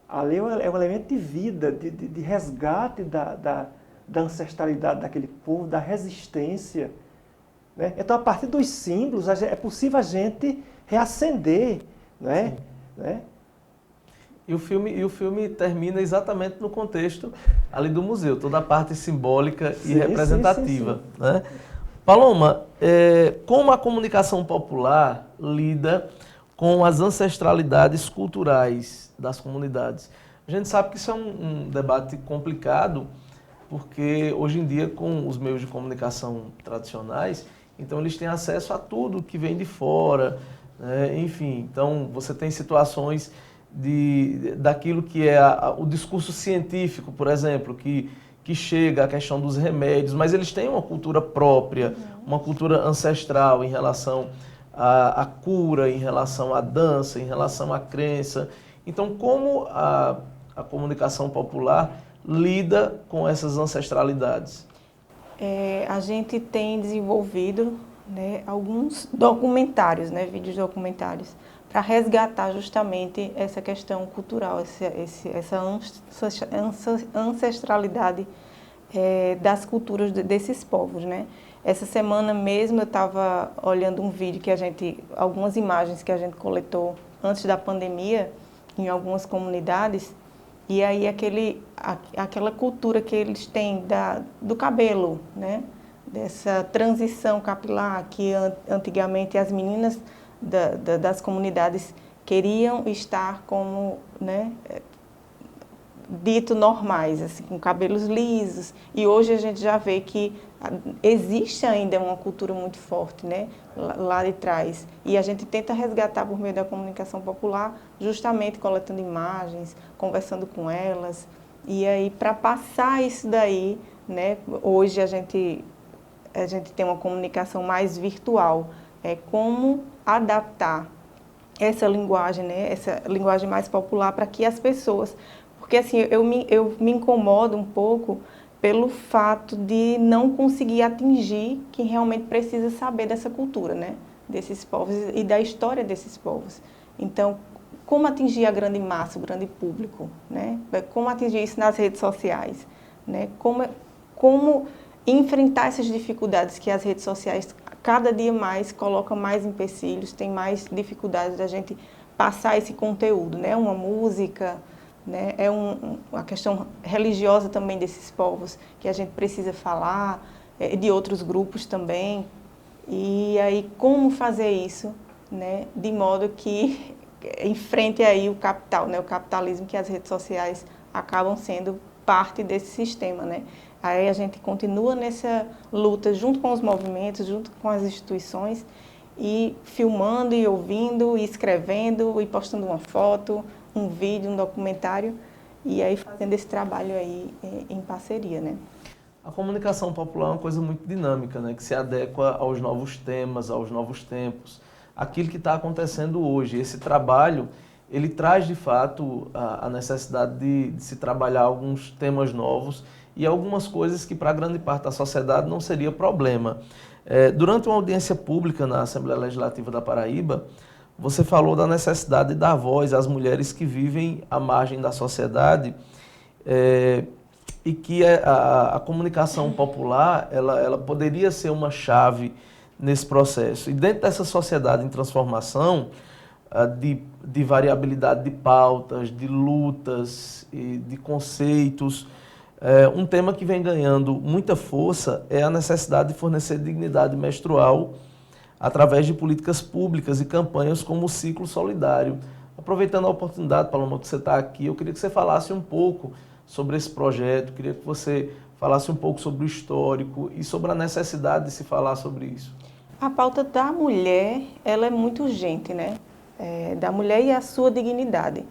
Ali é um elemento de vida, de resgate da ancestralidade daquele povo, da resistência. Né? Então, a partir dos símbolos, é possível a gente reacender. Né? Né? E o filme termina exatamente no contexto ali do museu, toda a parte simbólica e representativa. Sim. Né? Paloma, como a comunicação popular lida com as ancestralidades culturais das comunidades? A gente sabe que isso é um debate complicado, porque hoje em dia, com os meios de comunicação tradicionais, então eles têm acesso a tudo que vem de fora, né? Enfim, então você tem situações daquilo que é o discurso científico, por exemplo, que chega à questão dos remédios, mas eles têm uma cultura própria, uma cultura ancestral em relação à cura, em relação à dança, em relação à crença. Então, como a comunicação popular lida com essas ancestralidades? A gente tem desenvolvido, né, alguns documentários, né, vídeos documentários, para resgatar justamente essa questão cultural, essa ancestralidade das culturas desses povos, né? Essa semana mesmo eu estava olhando um vídeo algumas imagens que a gente coletou antes da pandemia em algumas comunidades, e aí aquela cultura que eles têm do cabelo, né? Dessa transição capilar que antigamente as meninas das comunidades queriam estar como, né, dito normais, assim, com cabelos lisos, e hoje a gente já vê que existe ainda uma cultura muito forte, né, lá de trás, e a gente tenta resgatar por meio da comunicação popular, justamente coletando imagens, conversando com elas, e aí para passar isso daí, né, hoje a gente a gente tem uma comunicação mais virtual. Como adaptar essa linguagem, né, essa linguagem mais popular para que as pessoas... Porque assim, eu me incomodo um pouco pelo fato de não conseguir atingir quem realmente precisa saber dessa cultura, né, desses povos e da história desses povos. Então, como atingir a grande massa, o grande público, né? Como atingir isso nas redes sociais, né? Como enfrentar essas dificuldades que as redes sociais cada dia mais colocam mais empecilhos, tem mais dificuldades da gente passar esse conteúdo, né? Uma música, né? A questão religiosa também desses povos que a gente precisa falar, de outros grupos também. E aí, como fazer isso, né? De modo que enfrente aí o capital, né? O capitalismo, que as redes sociais acabam sendo parte desse sistema, né? Aí a gente continua nessa luta junto com os movimentos, junto com as instituições, e filmando e ouvindo, e escrevendo, e postando uma foto, um vídeo, um documentário, e aí fazendo esse trabalho aí em parceria, né? A comunicação popular é uma coisa muito dinâmica, né? Que se adequa aos novos temas, aos novos tempos, aquilo que está acontecendo hoje. Esse trabalho, ele traz de fato a necessidade de se trabalhar alguns temas novos e algumas coisas que para grande parte da sociedade não seria problema. Durante uma audiência pública na Assembleia Legislativa da Paraíba, você falou da necessidade de dar voz às mulheres que vivem à margem da sociedade, e que a comunicação popular ela poderia ser uma chave nesse processo. E dentro dessa sociedade em transformação, de variabilidade de pautas, de lutas, e de conceitos, um tema que vem ganhando muita força é a necessidade de fornecer dignidade menstrual através de políticas públicas e campanhas como o Ciclo Solidário. Aproveitando a oportunidade, Paloma, que você está aqui, eu queria que você falasse um pouco sobre esse projeto, queria que você falasse um pouco sobre o histórico e sobre a necessidade de se falar sobre isso. A pauta da mulher, ela é muito urgente, né? Da mulher e a sua dignidade.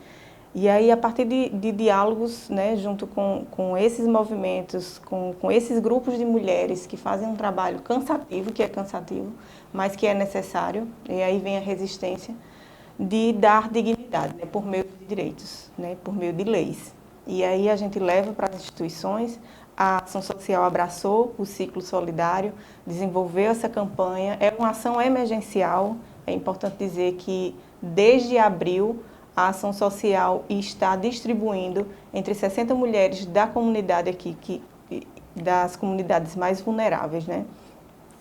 E aí, a partir de diálogos, né, junto com esses movimentos, com esses grupos de mulheres que fazem um trabalho cansativo, que é cansativo, mas que é necessário, e aí vem a resistência de dar dignidade, né, por meio de direitos, né, por meio de leis. E aí a gente leva para as instituições, a Ação Social abraçou o Ciclo Solidário, desenvolveu essa campanha, é uma ação emergencial, é importante dizer que desde abril a Ação Social está distribuindo entre 60 mulheres da comunidade aqui, das comunidades mais vulneráveis, né,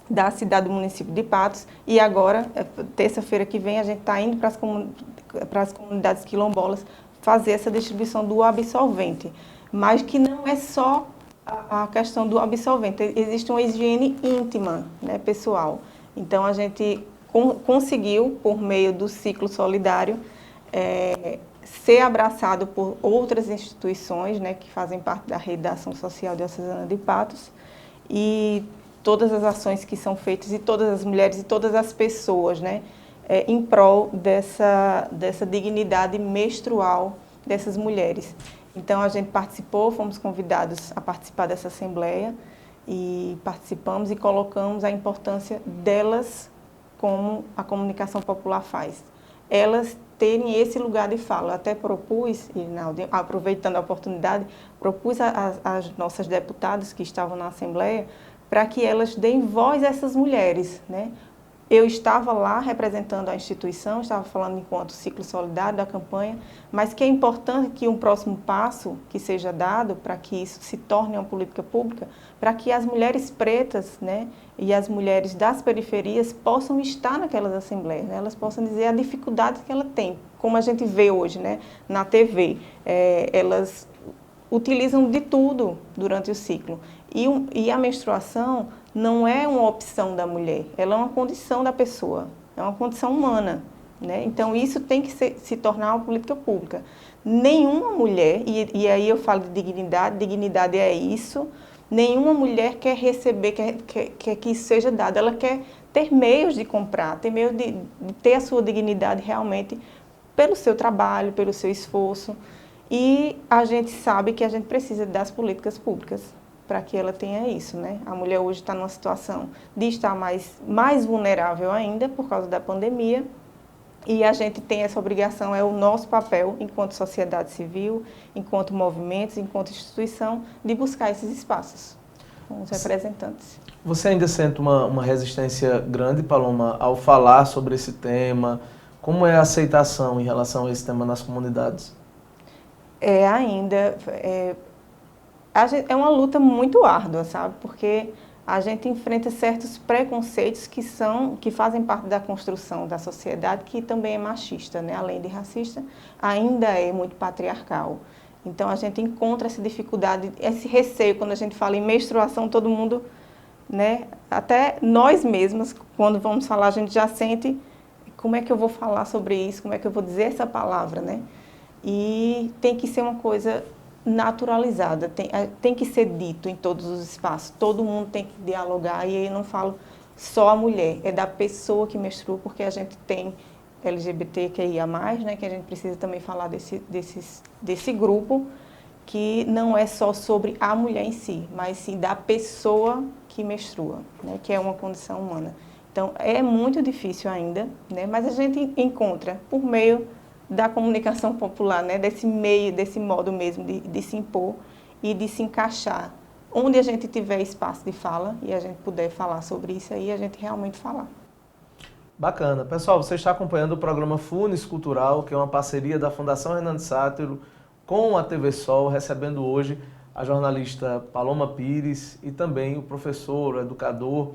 da cidade do município de Patos, e agora, terça-feira que vem, a gente está indo para as comunidades quilombolas fazer essa distribuição do absolvente, mas que não é só a questão do absolvente, existe uma higiene íntima, né, pessoal. Então, a gente conseguiu, por meio do Ciclo Solidário, ser abraçado por outras instituições, né, que fazem parte da rede da Ação Social Diocesana de Patos, e todas as ações que são feitas, e todas as mulheres e todas as pessoas, né, em prol dessa dignidade menstrual dessas mulheres. Então, a gente participou, fomos convidados a participar dessa assembleia, e participamos e colocamos a importância delas, como a comunicação popular faz. Elas terem esse lugar de fala. Eu até propus, Irinaldo, aproveitando a oportunidade, propus às nossas deputadas que estavam na Assembleia para que elas deem voz a essas mulheres, né? Eu estava lá representando a instituição, estava falando enquanto Ciclo Solidário da campanha, mas que é importante que um próximo passo que seja dado para que isso se torne uma política pública, para que as mulheres pretas, né, e as mulheres das periferias possam estar naquelas assembleias, né, elas possam dizer a dificuldade que ela tem, como a gente vê hoje, né, na TV. Elas utilizam de tudo durante o ciclo. E a menstruação não é uma opção da mulher, ela é uma condição da pessoa, é uma condição humana, né? Então, isso tem que se tornar uma política pública. Nenhuma mulher, e aí eu falo de dignidade é isso, nenhuma mulher quer receber, quer que isso seja dado, ela quer ter meios de comprar, ter meios de ter a sua dignidade realmente pelo seu trabalho, pelo seu esforço. E a gente sabe que a gente precisa das políticas públicas para que ela tenha isso, né? A mulher hoje está numa situação de estar mais vulnerável ainda por causa da pandemia, e a gente tem essa obrigação, é o nosso papel enquanto sociedade civil, enquanto movimentos, enquanto instituição, de buscar esses espaços com os representantes. Você ainda sente uma resistência grande, Paloma, ao falar sobre esse tema? Como é a aceitação em relação a esse tema nas comunidades? É uma luta muito árdua, sabe? Porque a gente enfrenta certos preconceitos que fazem parte da construção da sociedade, que também é machista, né? Além de racista, ainda é muito patriarcal. Então a gente encontra essa dificuldade, esse receio. Quando a gente fala em menstruação, todo mundo, né? Até nós mesmos, quando vamos falar, a gente já sente como é que eu vou falar sobre isso, como é que eu vou dizer essa palavra, né? E tem que ser uma coisa naturalizada, tem que ser dito em todos os espaços, todo mundo tem que dialogar, e aí eu não falo só a mulher, é da pessoa que menstrua, porque a gente tem LGBTQIA+, né, que a gente precisa também falar desse grupo, que não é só sobre a mulher em si, mas sim da pessoa que menstrua, né, que é uma condição humana. Então, é muito difícil ainda, né, mas a gente encontra, por meio da comunicação popular, né, desse modo mesmo de se impor e de se encaixar. Onde a gente tiver espaço de fala e a gente puder falar sobre isso aí, a gente realmente falar. Bacana. Pessoal, você está acompanhando o programa Funes Cultural, que é uma parceria da Fundação Hernando Sátiro com a TV Sol, recebendo hoje a jornalista Paloma Pires e também o professor, o educador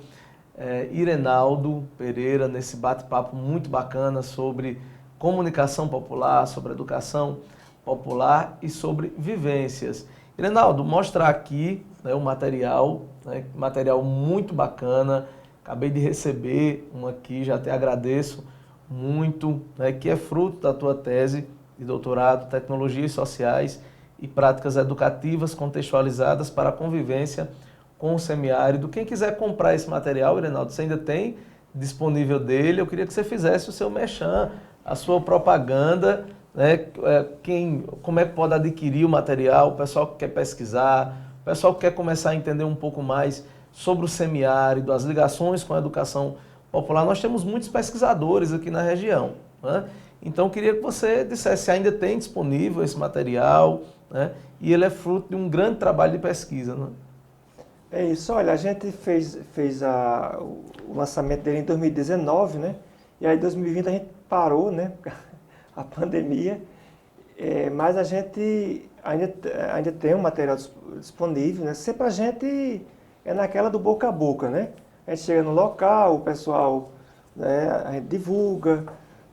Irenaldo Pereira, nesse bate-papo muito bacana sobre comunicação popular, sobre educação popular e sobre vivências. Irenaldo, mostrar aqui, né, o material, né, material muito bacana. Acabei de receber um aqui, já até agradeço muito, né, que é fruto da tua tese de doutorado, Tecnologias Sociais e Práticas Educativas Contextualizadas para a Convivência com o Semiárido. Quem quiser comprar esse material, Irenaldo, você ainda tem disponível dele, eu queria que você fizesse o seu merchan, a sua propaganda, né? Como é que pode adquirir o material, o pessoal que quer pesquisar, o pessoal que quer começar a entender um pouco mais sobre o semiárido, as ligações com a educação popular. Nós temos muitos pesquisadores aqui na região, né? Então, eu queria que você dissesse se ainda tem disponível esse material, né? E ele é fruto de um grande trabalho de pesquisa, né? É isso, olha, a gente fez o lançamento dele em 2019, né? E aí em 2020 a gente parou, né? A pandemia, mas a gente ainda tem um material disponível, né? Sempre a gente é naquela do boca a boca, né? A gente chega no local, o pessoal, né, a gente divulga,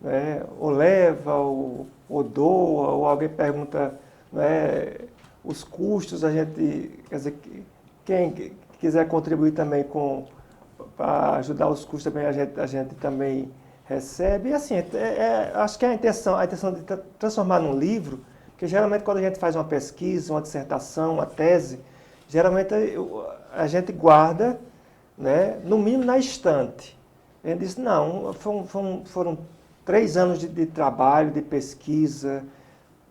né, ou leva, ou doa, ou alguém pergunta, né, os custos, a gente, quer dizer, quem quiser contribuir também para ajudar os custos também, a gente também recebe. E assim, acho que a intenção de transformar num livro, que geralmente quando a gente faz uma pesquisa, uma dissertação, uma tese, geralmente a gente guarda, né, no mínimo na estante. A gente diz, não, foram 3 anos de trabalho, de pesquisa,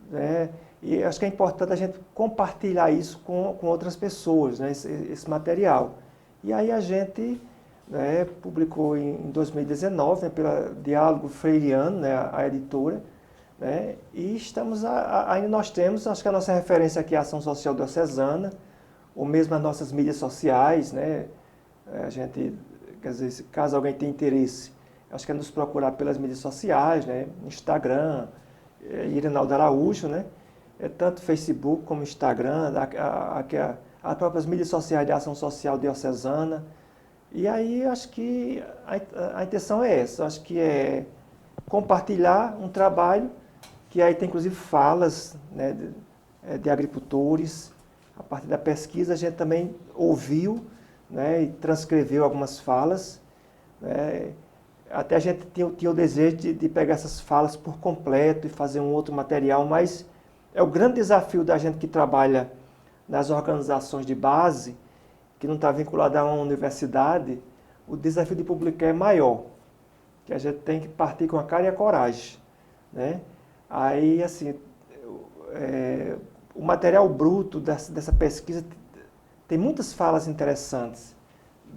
né, e acho que é importante a gente compartilhar isso com outras pessoas, né, esse material. E aí a gente, né, publicou em 2019, né, pela Diálogo Freiriano, né, a editora, né, e ainda nós temos, acho que a nossa referência aqui é a Ação Social Diocesana, ou mesmo as nossas mídias sociais, né, a gente, quer dizer, caso alguém tenha interesse, acho que é nos procurar pelas mídias sociais, né, Instagram, Irenaldo Araújo, né, tanto Facebook como Instagram, as próprias mídias sociais de Ação Social Diocesana. E aí acho que a intenção é essa, acho que é compartilhar um trabalho que aí tem inclusive falas, né, de agricultores. A partir da pesquisa a gente também ouviu, né, e transcreveu algumas falas, né. Até a gente tinha o desejo de pegar essas falas por completo e fazer um outro material, mas é o grande desafio da gente que trabalha nas organizações de base, que não está vinculado a uma universidade, o desafio de publicar é maior, que a gente tem que partir com a cara e a coragem, né? Aí, assim, o material bruto dessa pesquisa tem muitas falas interessantes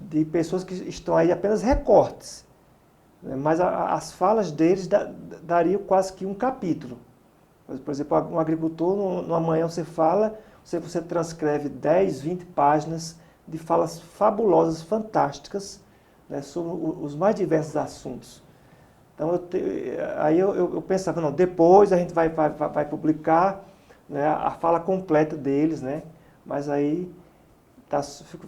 de pessoas que estão aí apenas recortes, né? Mas as falas deles dariam quase que um capítulo. Por exemplo, um agricultor, numa manhã você fala, você transcreve 10, 20 páginas de falas fabulosas, fantásticas, né, sobre os mais diversos assuntos. Então, aí eu pensava, não, depois a gente vai publicar, né, a fala completa deles, né, mas aí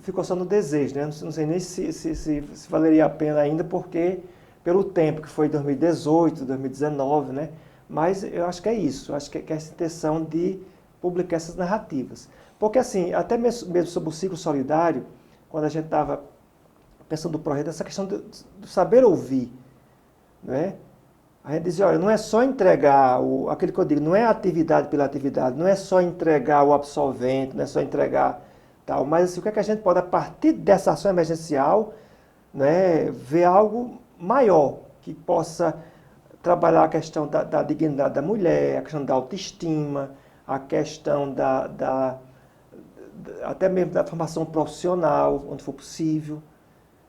ficou só no desejo, né, não sei nem se valeria a pena ainda, porque pelo tempo que foi 2018, 2019, né, mas eu acho que é isso, eu acho que é essa intenção de publicar essas narrativas. Porque assim, até mesmo sobre o ciclo solidário, quando a gente estava pensando no projeto, essa questão do saber ouvir, né? A gente dizia, olha, não é só entregar, aquilo que eu digo, não é atividade pela atividade, não é só entregar o absolvente, não é só entregar tal, mas assim, o que é que a gente pode, a partir dessa ação emergencial, né, ver algo maior, que possa trabalhar a questão da dignidade da mulher, a questão da autoestima, a questão até mesmo da formação profissional, onde for possível,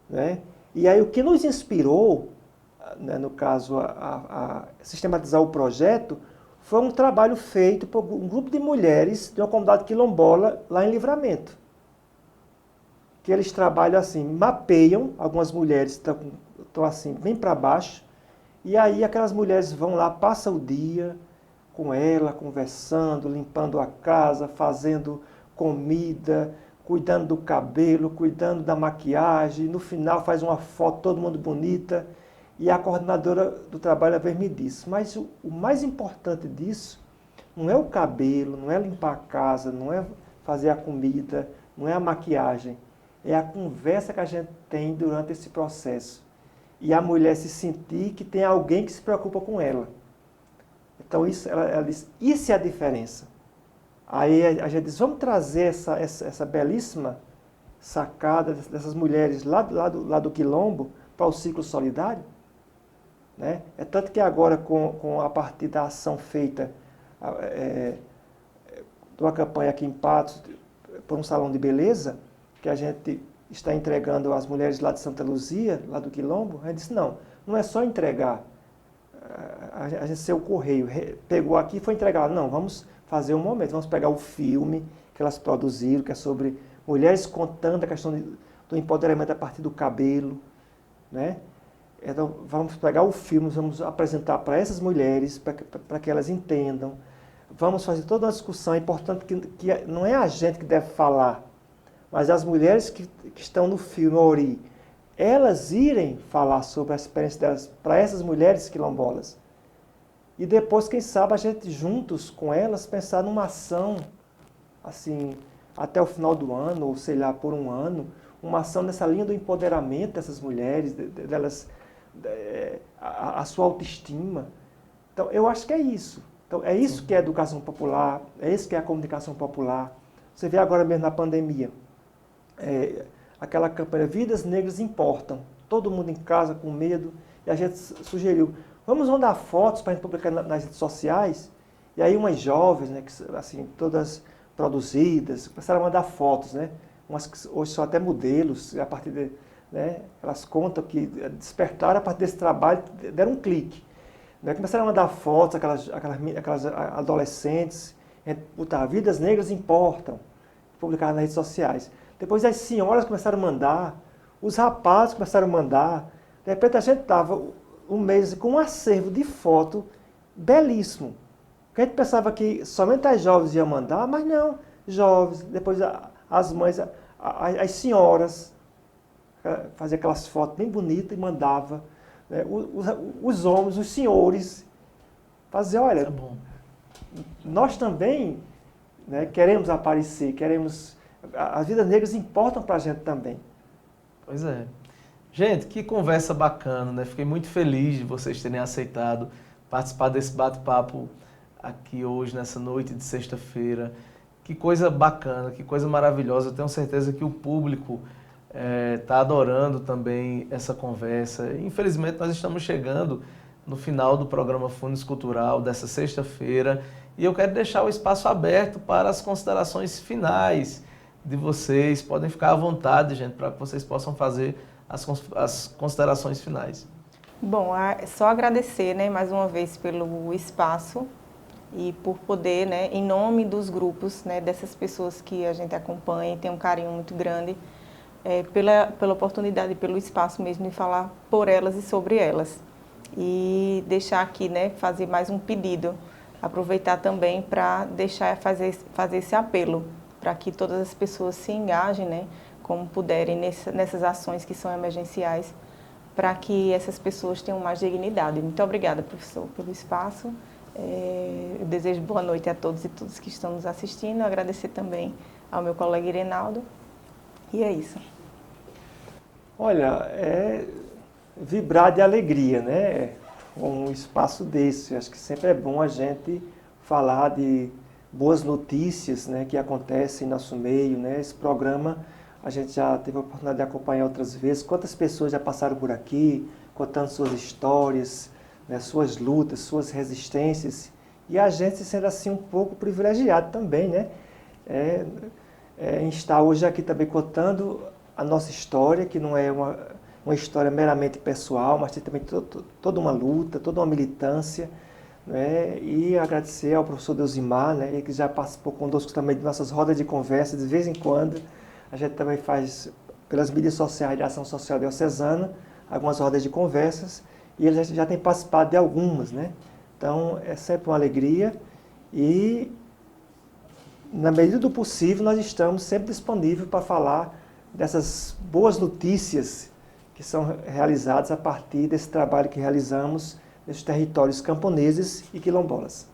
né? E aí o que nos inspirou, né, no caso, a sistematizar o projeto, foi um trabalho feito por um grupo de mulheres de uma comunidade quilombola lá em Livramento. Que eles trabalham assim, mapeiam, algumas mulheres estão assim, bem para baixo, e aí aquelas mulheres vão lá, passam o dia com ela, conversando, limpando a casa, fazendo comida, cuidando do cabelo, cuidando da maquiagem, no final faz uma foto todo mundo bonita, e a coordenadora do trabalho veio me disse, mas o mais importante disso não é o cabelo, não é limpar a casa, não é fazer a comida, não é a maquiagem, é a conversa que a gente tem durante esse processo. E a mulher se sentir que tem alguém que se preocupa com ela. Então, ela diz, isso é a diferença. Aí a gente diz, vamos trazer essa belíssima sacada dessas mulheres lá do Quilombo para o ciclo solidário. Né? É tanto que agora, a partir da ação feita de uma campanha aqui em Patos, por um salão de beleza, que a gente está entregando às mulheres lá de Santa Luzia, lá do Quilombo, a gente disse, não é só entregar, a gente ser o correio, pegou aqui e foi entregar. Não, vamos fazer um momento, vamos pegar o filme que elas produziram, que é sobre mulheres contando a questão do empoderamento a partir do cabelo, né? Então, vamos pegar o filme, vamos apresentar para essas mulheres, para que elas entendam. Vamos fazer toda uma discussão, é importante que não é a gente que deve falar, mas as mulheres que estão no filme Ori, elas irem falar sobre a experiência delas para essas mulheres quilombolas. E depois, quem sabe, a gente juntos com elas pensar numa ação, assim, até o final do ano, ou sei lá, por um ano, uma ação nessa linha do empoderamento dessas mulheres, delas, a sua autoestima. Então, eu acho que é isso. Então, é isso que é a educação popular, é isso que é a comunicação popular. Você vê agora mesmo na pandemia, aquela campanha Vidas Negras Importam, todo mundo em casa com medo, e a gente sugeriu, vamos mandar fotos para a gente publicar nas redes sociais, e aí umas jovens, né, que, assim, todas produzidas, começaram a mandar fotos, né, umas que hoje são até modelos, a partir de, né, elas contam que despertaram a partir desse trabalho, deram um clique. Né, começaram a mandar fotos, aquelas adolescentes, botar Vidas Negras Importam, publicar nas redes sociais. Depois as senhoras começaram a mandar, os rapazes começaram a mandar. De repente a gente estava um mês com um acervo de foto belíssimo. Porque a gente pensava que somente as jovens iam mandar, mas não. Jovens, depois as mães, as senhoras, faziam aquelas fotos bem bonitas e mandava. Né? Os homens, os senhores, faziam, olha, é bom. Nós também, né, queremos aparecer, queremos... As vidas negras importam para a gente também. Pois é. Gente, que conversa bacana, né? Fiquei muito feliz de vocês terem aceitado participar desse bate-papo aqui hoje, nessa noite de sexta-feira. Que coisa bacana, que coisa maravilhosa. Eu tenho certeza que o público está adorando também essa conversa. Infelizmente, nós estamos chegando no final do programa Fundos Cultural dessa sexta-feira e eu quero deixar o espaço aberto para as considerações finais de vocês. Podem ficar à vontade, gente, para que vocês possam fazer as considerações finais. Bom, só agradecer, né, mais uma vez pelo espaço e por poder, né, em nome dos grupos, né, dessas pessoas que a gente acompanha e tem um carinho muito grande, pela oportunidade e pelo espaço mesmo de falar por elas e sobre elas. E deixar aqui, né, fazer mais um pedido, aproveitar também para fazer esse apelo, para que todas as pessoas se engajem, né, como puderem nessas ações que são emergenciais, para que essas pessoas tenham mais dignidade. Muito obrigada, professor, pelo espaço. Eu desejo boa noite a todos e todas que estão nos assistindo. Agradecer também ao meu colega Irenaldo. E é isso. Olha, vibrar de alegria, né? Um espaço desse. Acho que sempre é bom a gente falar de boas notícias, né, que acontecem em nosso meio, né? Esse programa a gente já teve a oportunidade de acompanhar outras vezes. Quantas pessoas já passaram por aqui, contando suas histórias, né, suas lutas, suas resistências. E a gente se sendo assim um pouco privilegiado também, né? Em estar hoje aqui também contando a nossa história, que não é uma história meramente pessoal, mas tem também toda uma luta, toda uma militância, né? E agradecer ao professor Deusimar, né? Ele que já participou conosco também de nossas rodas de conversa, de vez em quando. A gente também faz, pelas mídias sociais de Ação Social Diocesana, algumas rodas de conversas, e ele já tem participado de algumas, né? Então, é sempre uma alegria e, na medida do possível, nós estamos sempre disponíveis para falar dessas boas notícias que são realizadas a partir desse trabalho que realizamos nesses territórios camponeses e quilombolas.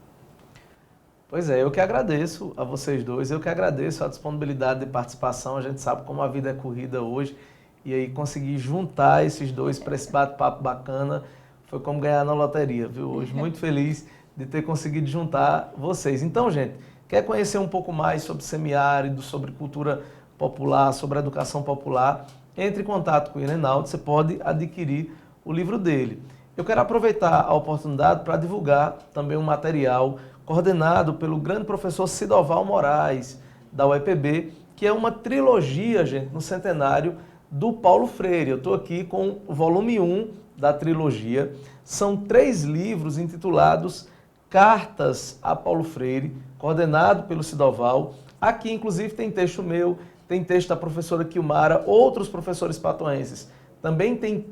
Pois é, eu que agradeço a vocês dois, eu que agradeço a disponibilidade de participação. A gente sabe como a vida é corrida hoje, e aí conseguir juntar esses dois para esse bate-papo bacana foi como ganhar na loteria, viu? Hoje muito feliz de ter conseguido juntar vocês. Então, gente, quer conhecer um pouco mais sobre semiárido, sobre cultura popular, sobre educação popular, entre em contato com o Irenaldo, você pode adquirir o livro dele. Eu quero aproveitar a oportunidade para divulgar também um material coordenado pelo grande professor Sidoval Moraes, da UEPB, que é uma trilogia, gente, no centenário do Paulo Freire. Eu estou aqui com o volume 1 da trilogia. São 3 livros intitulados Cartas a Paulo Freire, coordenado pelo Sidoval. Aqui, inclusive, tem texto meu, tem texto da professora Quilmara, outros professores patoenses. Também tem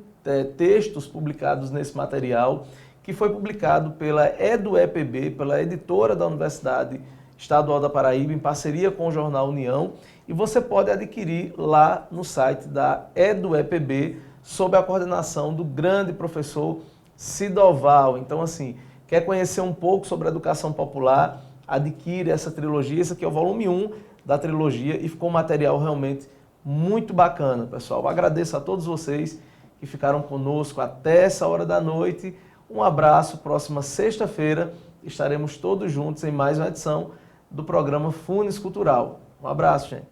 textos publicados nesse material, que foi publicado pela EduEPB, pela editora da Universidade Estadual da Paraíba, em parceria com o jornal União, e você pode adquirir lá no site da EduEPB, sob a coordenação do grande professor Sidoval. Então, assim, quer conhecer um pouco sobre a educação popular, adquire essa trilogia. Esse aqui é o volume 1 da trilogia e ficou um material realmente muito bacana, pessoal. Eu agradeço a todos vocês que ficaram conosco até essa hora da noite. Um abraço. Próxima sexta-feira estaremos todos juntos em mais uma edição do programa Funes Cultural. Um abraço, gente.